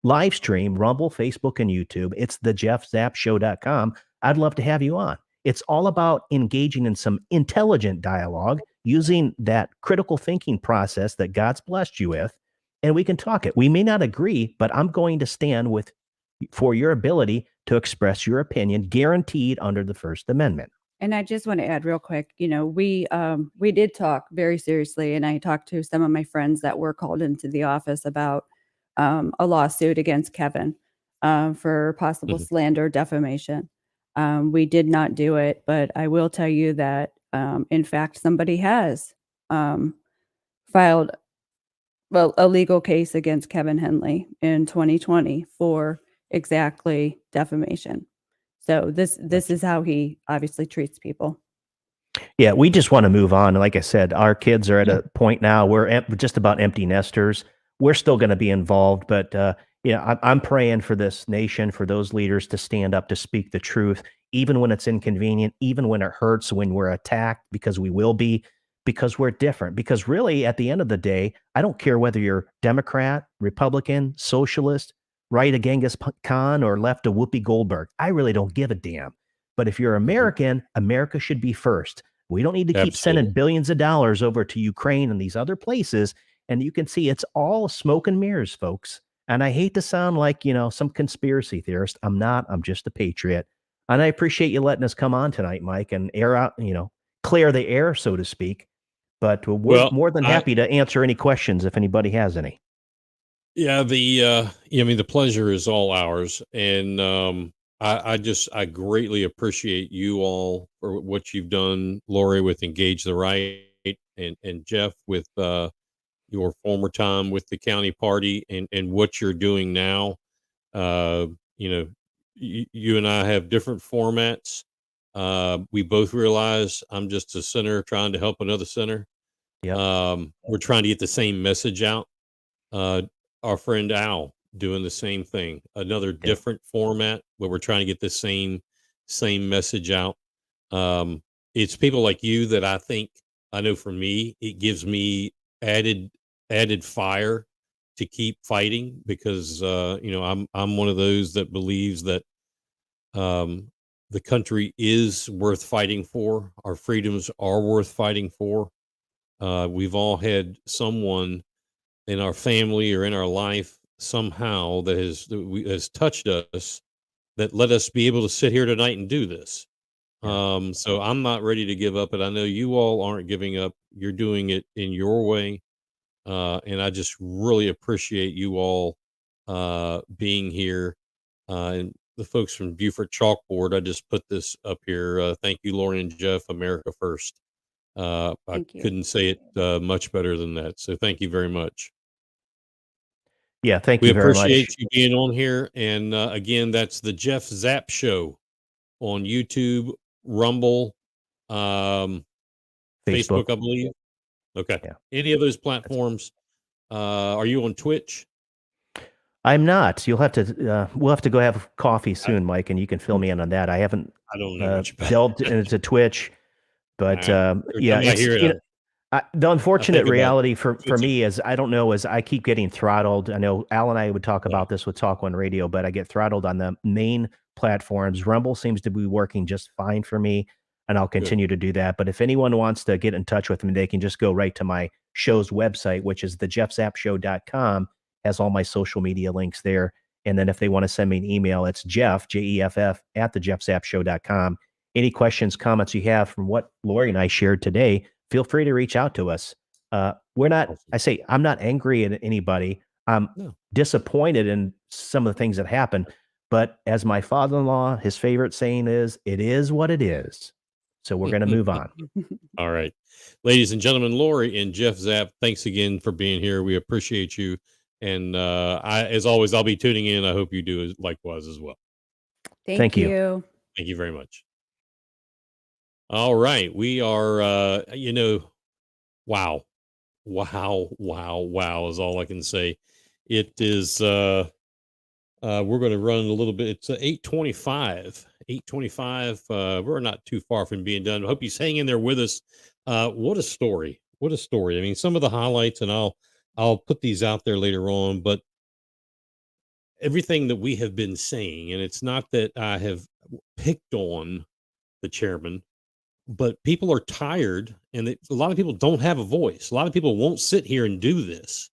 Live stream, Rumble, Facebook, and YouTube. It's thejeffzappshow.com. I'd love to have you on. It's all about engaging in some intelligent dialogue using that critical thinking process that God's blessed you with, and we can talk it. We may not agree, but I'm going to stand with for your ability to express your opinion, guaranteed under the First Amendment. And I just want to add real quick, we did talk very seriously, and I talked to some of my friends that were called into the office about a lawsuit against Kevin for possible Mhm. slander, defamation. We did not do it, but I will tell you that, in fact, somebody has filed a legal case against Kevin Henley in 2020 for exactly defamation. So this is how he obviously treats people. Yeah, we just want to move on. Like I said, our kids are at Yeah. a point now where we're just about empty nesters. We're still going to be involved, but I'm praying for this nation, for those leaders to stand up to speak the truth, even when it's inconvenient, even when it hurts, when we're attacked, because we will be, because we're different. Because really, at the end of the day, I don't care whether you're Democrat, Republican, Socialist, right a Genghis Khan, or left a Whoopi Goldberg. I really don't give a damn. But if you're Mhm. American, America should be first. We don't need to keep sending Absolutely. billions of dollars over to Ukraine and these other places. And you can see it's all smoke and mirrors, folks. And I hate to sound like, some conspiracy theorist. I'm not. I'm just a patriot. And I appreciate you letting us come on tonight, Mike, and air out, clear the air, so to speak. But we're Well, more than I happy to answer any questions if anybody has any. yeah, I mean, the pleasure is all ours, and I greatly appreciate you all for what you've done, Lori, with Engage the Right, and Jeff with your former time with the county party, and what you're doing now. Uh, you know, you and I have different formats. We both realize I'm just a sinner trying to help another sinner. Yep. We're trying to get the same message out. Uh, our friend Al doing the same thing, another Yep. different format where we're trying to get the same message out. Um, it's people like you that I know for me, it gives me added added fire to keep fighting because I'm one of those that believes that the country is worth fighting for. Our freedoms are worth fighting for. We've all had someone in our family or in our life somehow that has touched us, that let us be able to sit here tonight and do this. So I'm not ready to give up, and I know you all aren't giving up. You're doing it in your way. And I just really appreciate you all being here. And the folks from Beaufort Chalkboard, I just put this up here. Thank you, Lauren and Jeff, America First. I Thank you. couldn't say it much better than that. So thank you very much. Yeah, thank We you very much. appreciate you being on here. And again, that's the Jeff Zapp Show on YouTube, Rumble, Facebook, I believe. Okay. Yeah. Any of those platforms. Are you on Twitch? I'm not. You'll have to. We'll have to go have coffee soon, Mike, and you can fill me in on that. I haven't I don't know much about delved into Twitch, but every yeah, time I it's hear it, you know, the unfortunate think about reality for Twitch. me is I don't know, is I keep getting throttled. I know Al and I would talk about this with Talk One Radio, but I get throttled on the main platforms. Rumble seems to be working just fine for me, and I'll continue to do that. But if anyone wants to get in touch with me, they can just go right to my show's website, which is thejeffzappshow.com. Has all my social media links there. And then if they want to send me an email, it's Jeff, Jeff, at thejeffzappshow.com. Any questions, comments you have from what Lori and I shared today, feel free to reach out to us. We're not, I say, I'm not angry at anybody. I'm disappointed in some of the things that happen. But as my father-in-law, his favorite saying is what it is. So we're going to move on. All right. Ladies and gentlemen, Lori and Jeff Zapp, thanks again for being here. We appreciate you. And as always, I'll be tuning in. I hope you do likewise as well. Thank you. Thank you very much. All right. We are, wow is all I can say. It is, we're going to run a little bit. It's 8:25. We're not too far from being done. I hope you hang in there with us. What a story. What a story. I mean, some of the highlights, and I'll put these out there later on, but everything that we have been saying, and it's not that I have picked on the chairman, but people are tired, and a lot of people don't have a voice. A lot of people won't sit here and do this.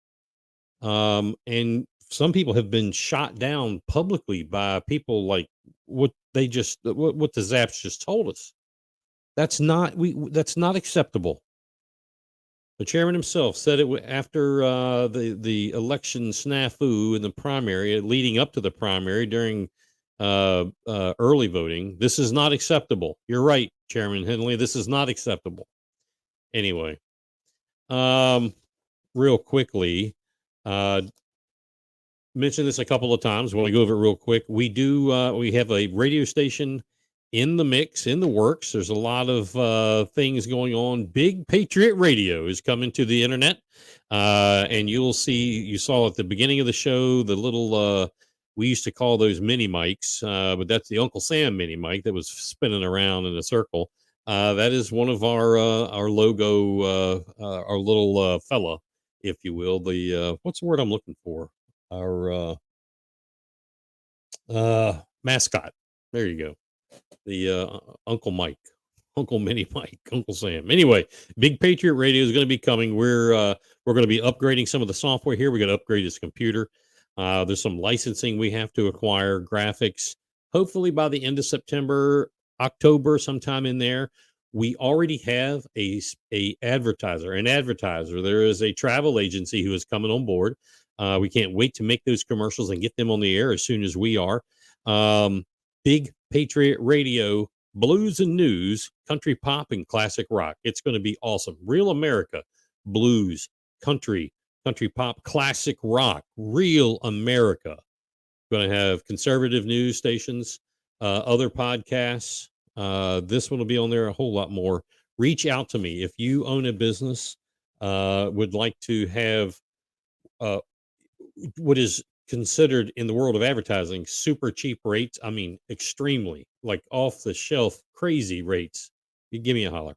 And some people have been shot down publicly by people like what the Zapps just told us. That's not acceptable. The chairman himself said it after the election snafu in the primary, leading up to the primary during early voting. This is not acceptable. You're right, Chairman Henley. This is not acceptable. Anyway, real quickly, mentioned this a couple of times. We'll go over it real quick. We have a radio station in the mix, in the works. There's a lot of things going on. Big Patriot Radio is coming to the internet. And you saw at the beginning of the show, the little, we used to call those mini mics, but that's the Uncle Sam mini mic that was spinning around in a circle. That is one of our logo, our little fella, if you will. The what's the word I'm looking for? Our mascot. There you go. The Uncle Mike, Uncle Mini Mike, Uncle Sam. Anyway, Big Patriot Radio is going to be coming. We're going to be upgrading some of the software here. We got to upgrade his computer. There's some licensing we have to acquire, graphics. Hopefully by the end of September, October, sometime in there. We already have an advertiser. There is a travel agency who is coming on board. We can't wait to make those commercials and get them on the air as soon as we are. Big Patriot Radio, blues and news, country pop, and classic rock. It's going to be awesome. Real America, blues, country pop, classic rock, real America. Going to have conservative news stations, other podcasts. This one will be on there, a whole lot more. Reach out to me if you own a business, would like to have what is considered in the world of advertising super cheap rates. I mean, extremely like off the shelf, crazy rates. You give me a holler.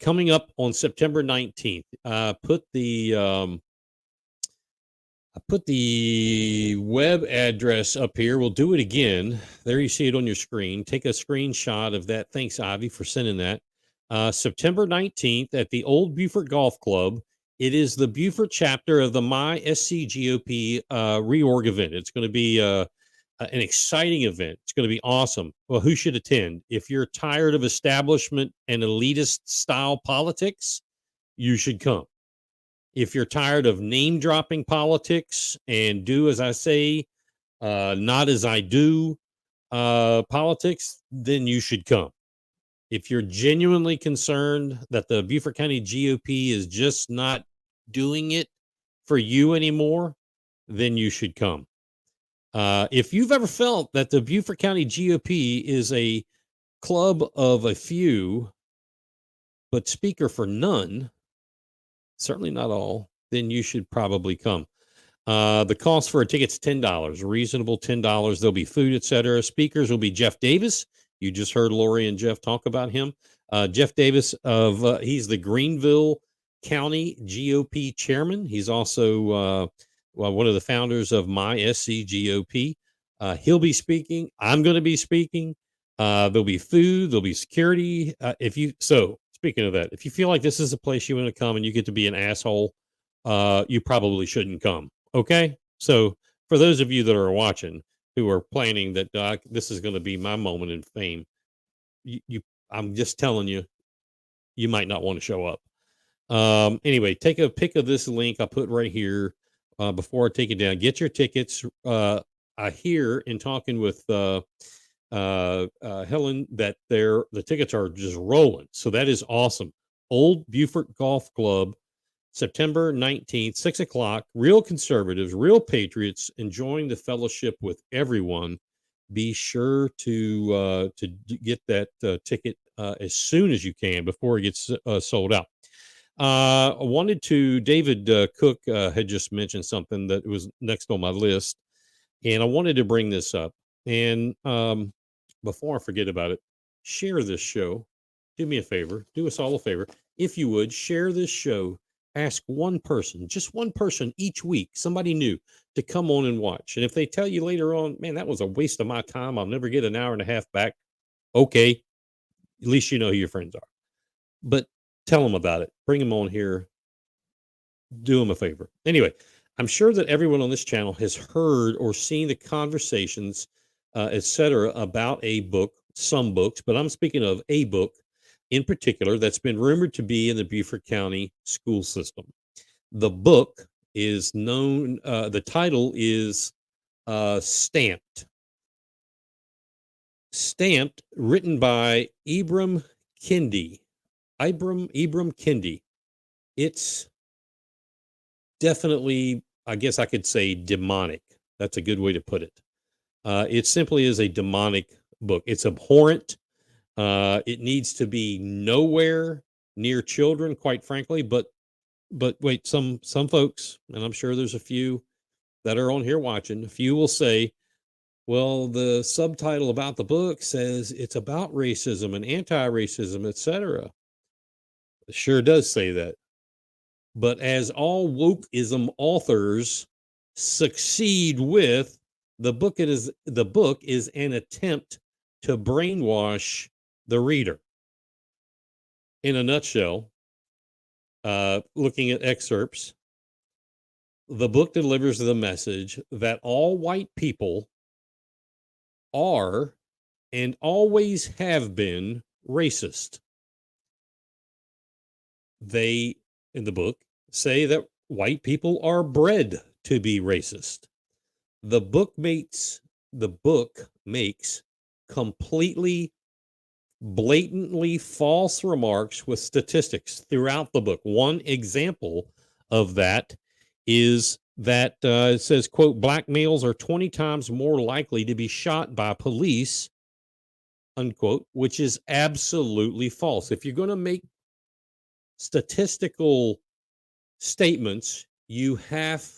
Coming up on September 19th, put the I put the web address up here. We'll do it again. There you see it on your screen. Take a screenshot of that. Thanks, Ivy, for sending that. September 19th at the Old Beaufort Golf Club. It is the Beaufort chapter of the My SCGOP reorg event. It's going to be an exciting event. It's going to be awesome. Well, who should attend? If you're tired of establishment and elitist style politics, you should come. If you're tired of name dropping politics and do as I say, not as I do politics, then you should come. If you're genuinely concerned that the Beaufort County GOP is just not doing it for you anymore, then you should come. If you've ever felt that the Beaufort County GOP is a club of a few, but speaker for none, certainly not all, then you should probably come. The cost for a ticket's $10, reasonable $10. There'll be food, etc. Speakers will be Jeff Davis. You just heard Lori and Jeff talk about him. Jeff Davis he's the Greenville County GOP chairman. He's also one of the founders of My SCGOP. He'll be speaking. I'm going to be speaking. There'll be food. There'll be security. Speaking of that, if you feel like this is a place you want to come and you get to be an asshole, you probably shouldn't come. Okay? So for those of you that are watching who are planning that this is going to be my moment in fame, I'm just telling you, you might not want to show up. Anyway, take a pic of this link I put right here before I take it down. Get your tickets. I hear in talking with Helen that the tickets are just rolling. So that is awesome. Old Beaufort Golf Club, September 19th, 6 o'clock. Real conservatives, real patriots, enjoying the fellowship with everyone. Be sure to get that ticket as soon as you can before it gets sold out. David Cook had just mentioned something that was next on my list, and I wanted to bring this up. And before I forget about it, share this show. Do me a favor. Do us all a favor. If you would, share this show. Ask one person, just one person each week, somebody new, to come on and watch. And if they tell you later on, man, that was a waste of my time, I'll never get an hour and a half back. Okay, at least you know who your friends are. But tell them about it. Bring them on here. Do them a favor. Anyway, I'm sure that everyone on this channel has heard or seen the conversations, etc., about a book, some books, but I'm speaking of a book in particular that's been rumored to be in the Beaufort County school system. The book is known, the title is Stamped. Stamped, written by Ibram Kendi. It's definitely, I guess I could say, demonic. That's a good way to put it. It simply is a demonic book. It's abhorrent. It needs to be nowhere near children, quite frankly. But wait, some folks, and I'm sure there's a few that are on here watching, a few will say, well, the subtitle about the book says it's about racism and anti-racism, etc. It sure does say that. But as all wokeism authors succeed with, the book is an attempt to brainwash the reader. In a nutshell, looking at excerpts, the book delivers the message that all white people are and always have been racist. They, in the book, say that white people are bred to be racist. The book makes completely blatantly false remarks with statistics throughout the book. One example of that is that it says, quote, black males are 20 times more likely to be shot by police, unquote, which is absolutely false. If you're going to make statistical statements, you have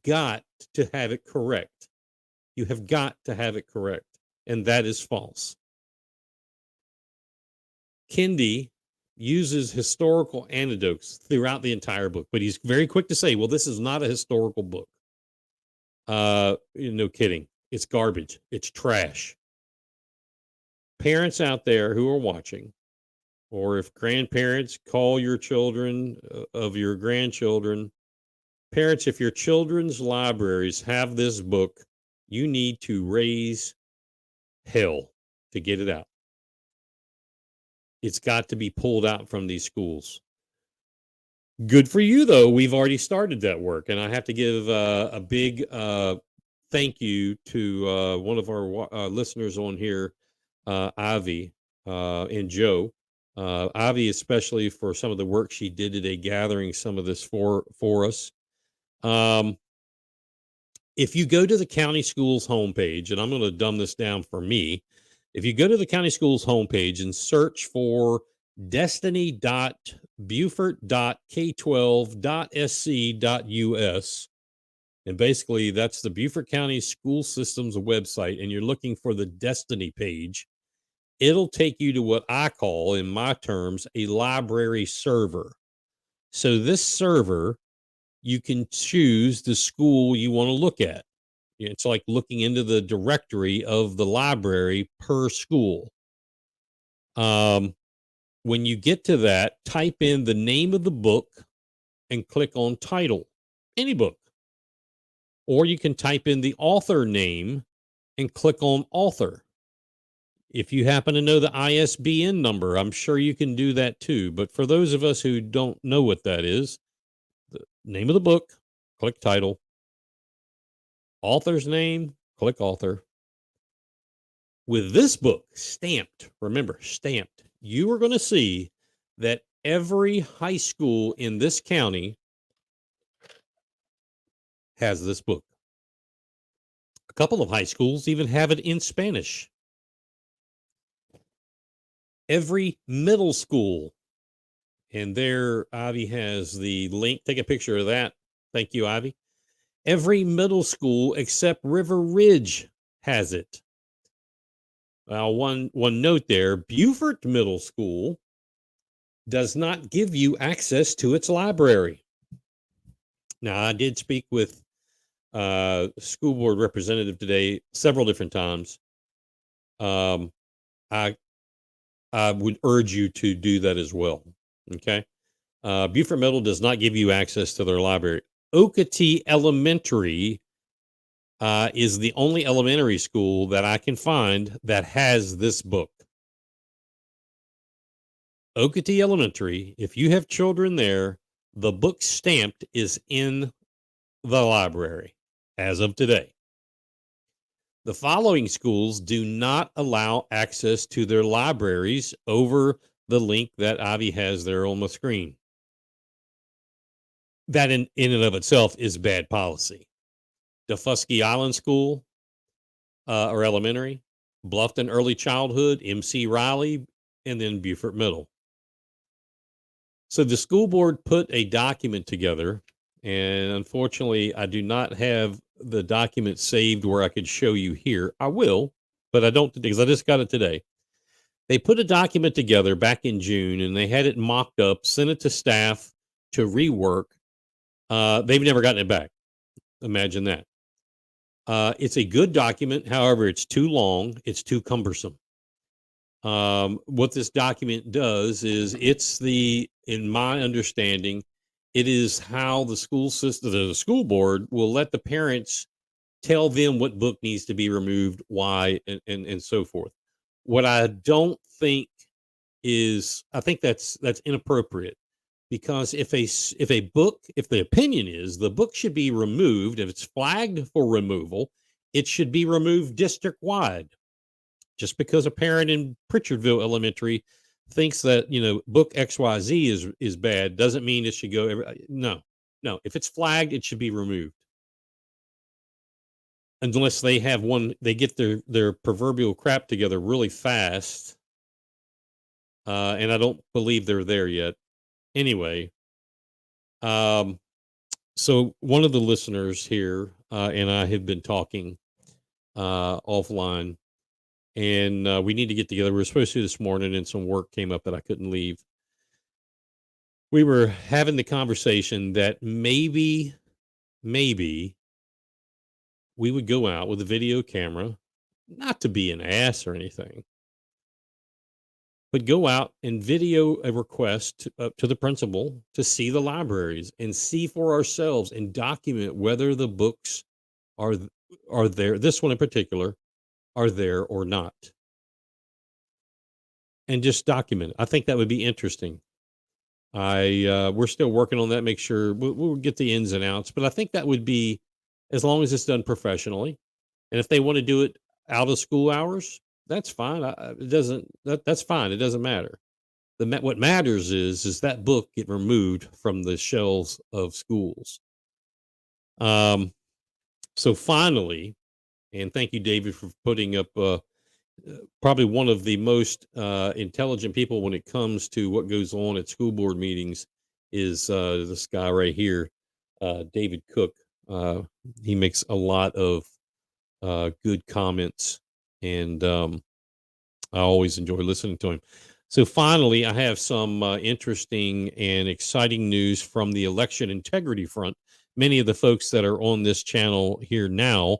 got to have it correct. You have got to have it correct. And that is false. Kendi uses historical anecdotes throughout the entire book, but he's very quick to say, well, this is not a historical book. No kidding. It's garbage. It's trash. Parents out there who are watching, or if grandparents, call your children of your grandchildren. Parents, if your children's libraries have this book, you need to raise hell to get it out. It's got to be pulled out from these schools. Good for you, though. We've already started that work. And I have to give a big thank you to one of our listeners on here, Ivy and Joe. Ivy, especially for some of the work she did today, gathering some of this for us. If you go to the county schools homepage, and I'm going to dumb this down for me, if you go to the county schools homepage and search for destiny.buford.k12.sc.us, and basically that's the Beaufort County School Systems website, and you're looking for the Destiny page, it'll take you to what I call, in my terms, a library server. So this server, you can choose the school you want to look at. It's like looking into the directory of the library per school. When you get to that, type in the name of the book and click on title, any book. Or you can type in the author name and click on author. If you happen to know the ISBN number, I'm sure you can do that too. But for those of us who don't know what that is, the name of the book, click title. Author's name, click author. With this book stamped, remember, stamped, you are going to see that every high school in this county has this book. A couple of high schools even have it in Spanish. Every middle school, and there Ivy has the link. Take a picture of that. Thank you, Ivy. Every middle school except River Ridge has it. One note there, Beaufort Middle School does not give you access to its library. Now, I did speak with a school board representative today several different times. I would urge you to do that as well. Okay. Beaufort Middle does not give you access to their library. Okatee Elementary is the only elementary school that I can find that has this book. Okatee Elementary, if you have children there, the book stamped is in the library as of today. The following schools do not allow access to their libraries over the link that Ivy has there on the screen. That in and of itself is bad policy. Defusky Island School or Elementary, Bluffton Early Childhood, MC Riley, and then Beaufort Middle. So the school board put a document together, and unfortunately, I do not have the document saved where I could show you here. I will, but I don't, because I just got it today. They put a document together back in June, and they had it mocked up, sent it to staff to rework. They've never gotten it back. Imagine that. It's a good document. However, it's too long. It's too cumbersome. What this document does is in my understanding, it is how the school system, the school board will let the parents tell them what book needs to be removed, why, and so forth. What I don't think is, I think that's inappropriate, because if the opinion is the book should be removed, if it's flagged for removal, it should be removed district wide. Just because a parent in Pritchardville Elementary thinks that, book XYZ is bad doesn't mean it should go. No. If it's flagged, it should be removed. Unless they have they get their proverbial crap together really fast. And I don't believe they're there yet. Anyway, so one of the listeners here and I have been talking offline. And we need to get together. We were supposed to this morning, and some work came up that I couldn't leave. we were having the conversation that maybe we would go out with a video camera, not to be an ass or anything, but go out and video a request to the principal to see the libraries and see for ourselves and document whether the books are are there. This one in particular are there or not, and just document it. I think that would be interesting. We're still working on that. Make sure we'll get the ins and outs, but I think that would be, as long as it's done professionally, and if they want to do it out of school hours, that's fine. It doesn't. That's fine. It doesn't matter. What matters is that book get removed from the shelves of schools. So finally, and thank you, David, for putting up probably one of the most intelligent people when it comes to what goes on at school board meetings is this guy right here, David Cook. He makes a lot of good comments, and I always enjoy listening to him. So finally, I have some interesting and exciting news from the election integrity front. Many of the folks that are on this channel here now,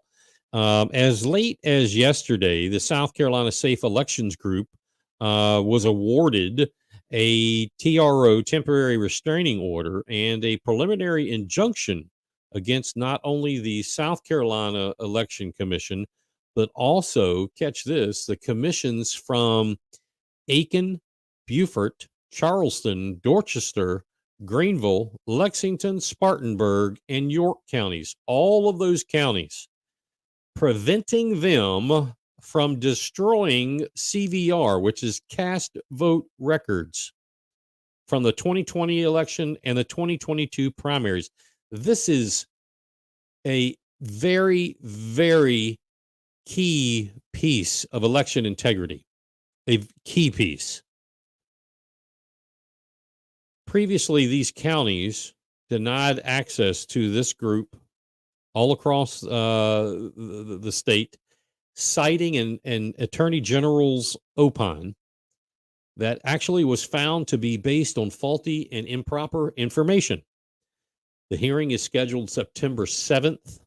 as late as yesterday, the South Carolina Safe Elections Group was awarded a TRO, temporary restraining order, and a preliminary injunction against not only the South Carolina Election Commission, but also, catch this, the commissions from Aiken, Beaufort, Charleston, Dorchester, Greenville, Lexington, Spartanburg, and York counties. All of those counties, preventing them from destroying CVR, which is cast vote records, from the 2020 election and the 2022 primaries. This is a very, very key piece of election integrity, a key piece. Previously, these counties denied access to this group all across the state, citing an attorney general's opine that actually was found to be based on faulty and improper information. The hearing is scheduled September 7th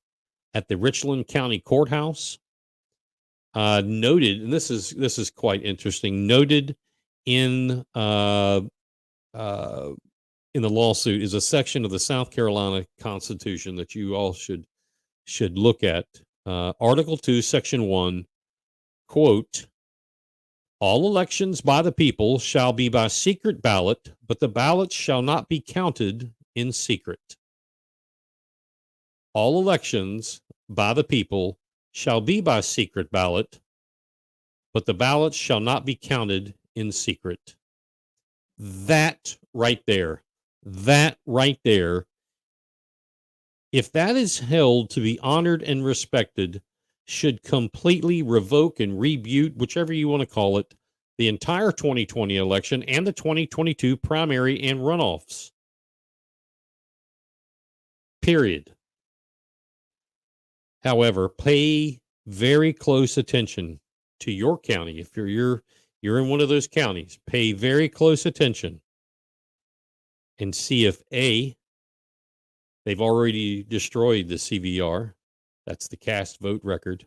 at the Richland County Courthouse. Noted, and this is quite interesting, noted in the lawsuit is a section of the South Carolina Constitution that you all should look at. Article 2, Section 1, quote, all elections by the people shall be by secret ballot, but the ballots shall not be counted in secret. All elections by the people shall be by secret ballot, but the ballots shall not be counted in secret. That right there, if that is held to be honored and respected, should completely revoke and rebuke, whichever you want to call it, the entire 2020 election and the 2022 primary and runoffs. Period. However, pay very close attention to your county. If you're in one of those counties, pay very close attention and see if A, they've already destroyed the CVR, that's the cast vote record,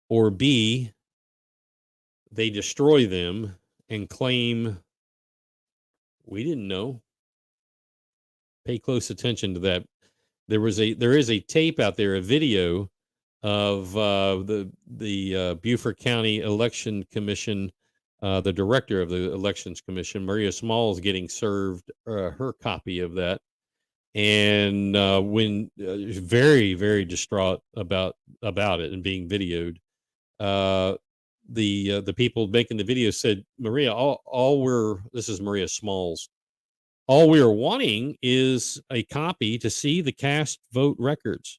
or B, they destroy them and claim we didn't know. Pay close attention to that. There is a tape out there, a video of the Beaufort County Election Commission, the director of the Elections Commission, Maria Smalls, getting served her copy of that, and when very, very distraught about it and being videoed. The people making the video said, Maria, this is Maria Smalls. All we are wanting is a copy to see the cast vote records.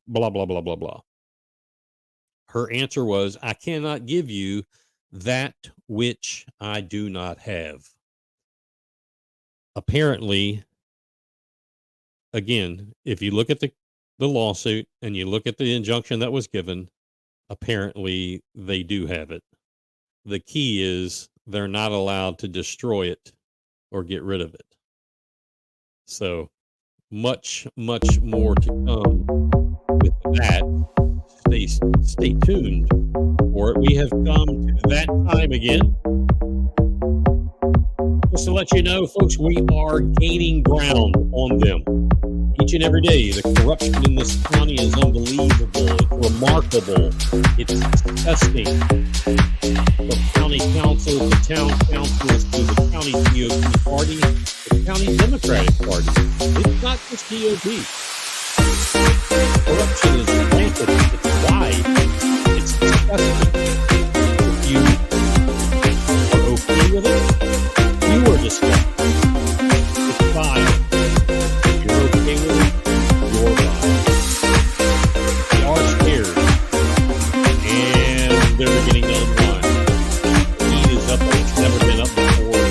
Blah, blah, blah, blah, blah. Her answer was, I cannot give you that which I do not have. Apparently, again, if you look at the lawsuit and you look at the injunction that was given, apparently they do have it. The key is they're not allowed to destroy it or get rid of it. So much more to come with that. Stay tuned for it. We have come to that time again. Just to let you know, folks, we are gaining ground on them each and every day. The corruption in this county is unbelievable. It's remarkable. It's disgusting. The county council, the town councils, to the county GOP party, the county Democratic Party. It's not just GOP. Corruption is rampant. It's wide. It's disgusting. If you are okay with it, you are disgusting. It's vile. If you're okay with it, you're vile. They are scared. And they're beginning to unwind. The heat is up like it's never been up before.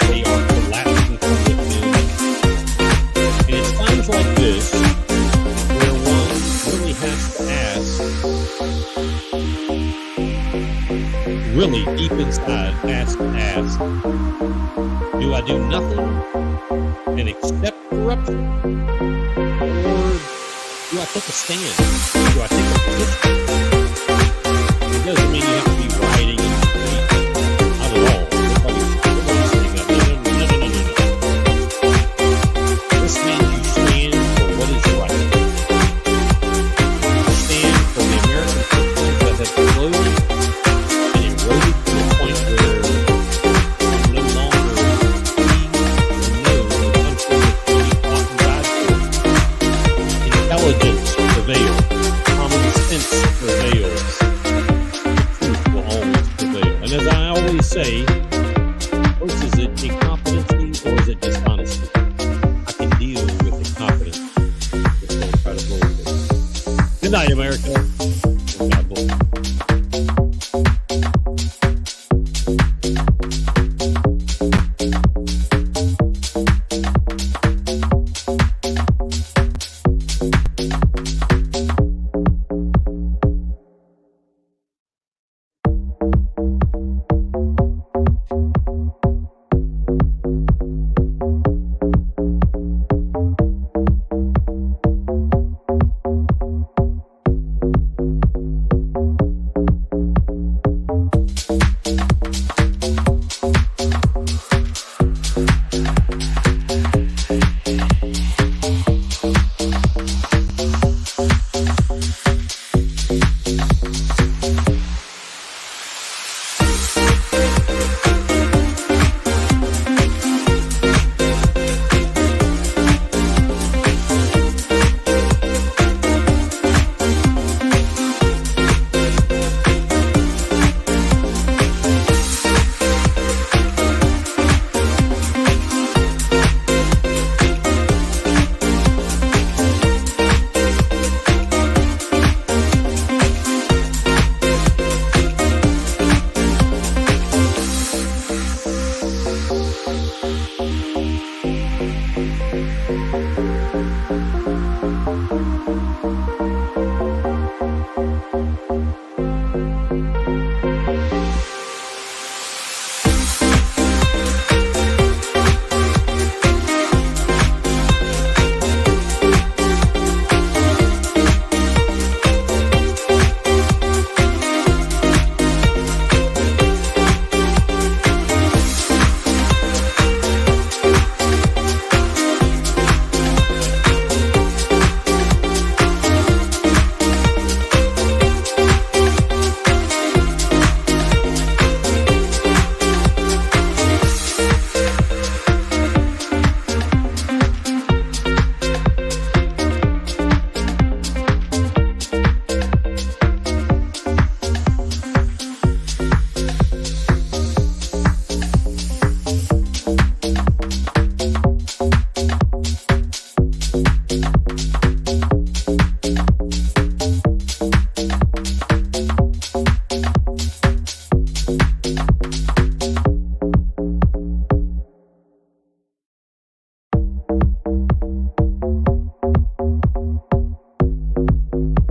They are collapsing from within. And it's times like this where one really has to ask, really deep inside, ask, do I do nothing and accept corruption? Or do I take a stand? Do I take a position? It doesn't mean you have to be rioting in the street. Not at all. Nobody's saying that. No. This means you stand for what is right. You stand for the American principles that have slowly and eroded to the point where no longer see or know the country that we fought and died for. Intelligence prevails. Common sense prevails. The truth will always prevail. And as I always say, folks, is it incompetency or is it dishonesty? I can deal with incompetence. Just don't try to blow it. Good night, America.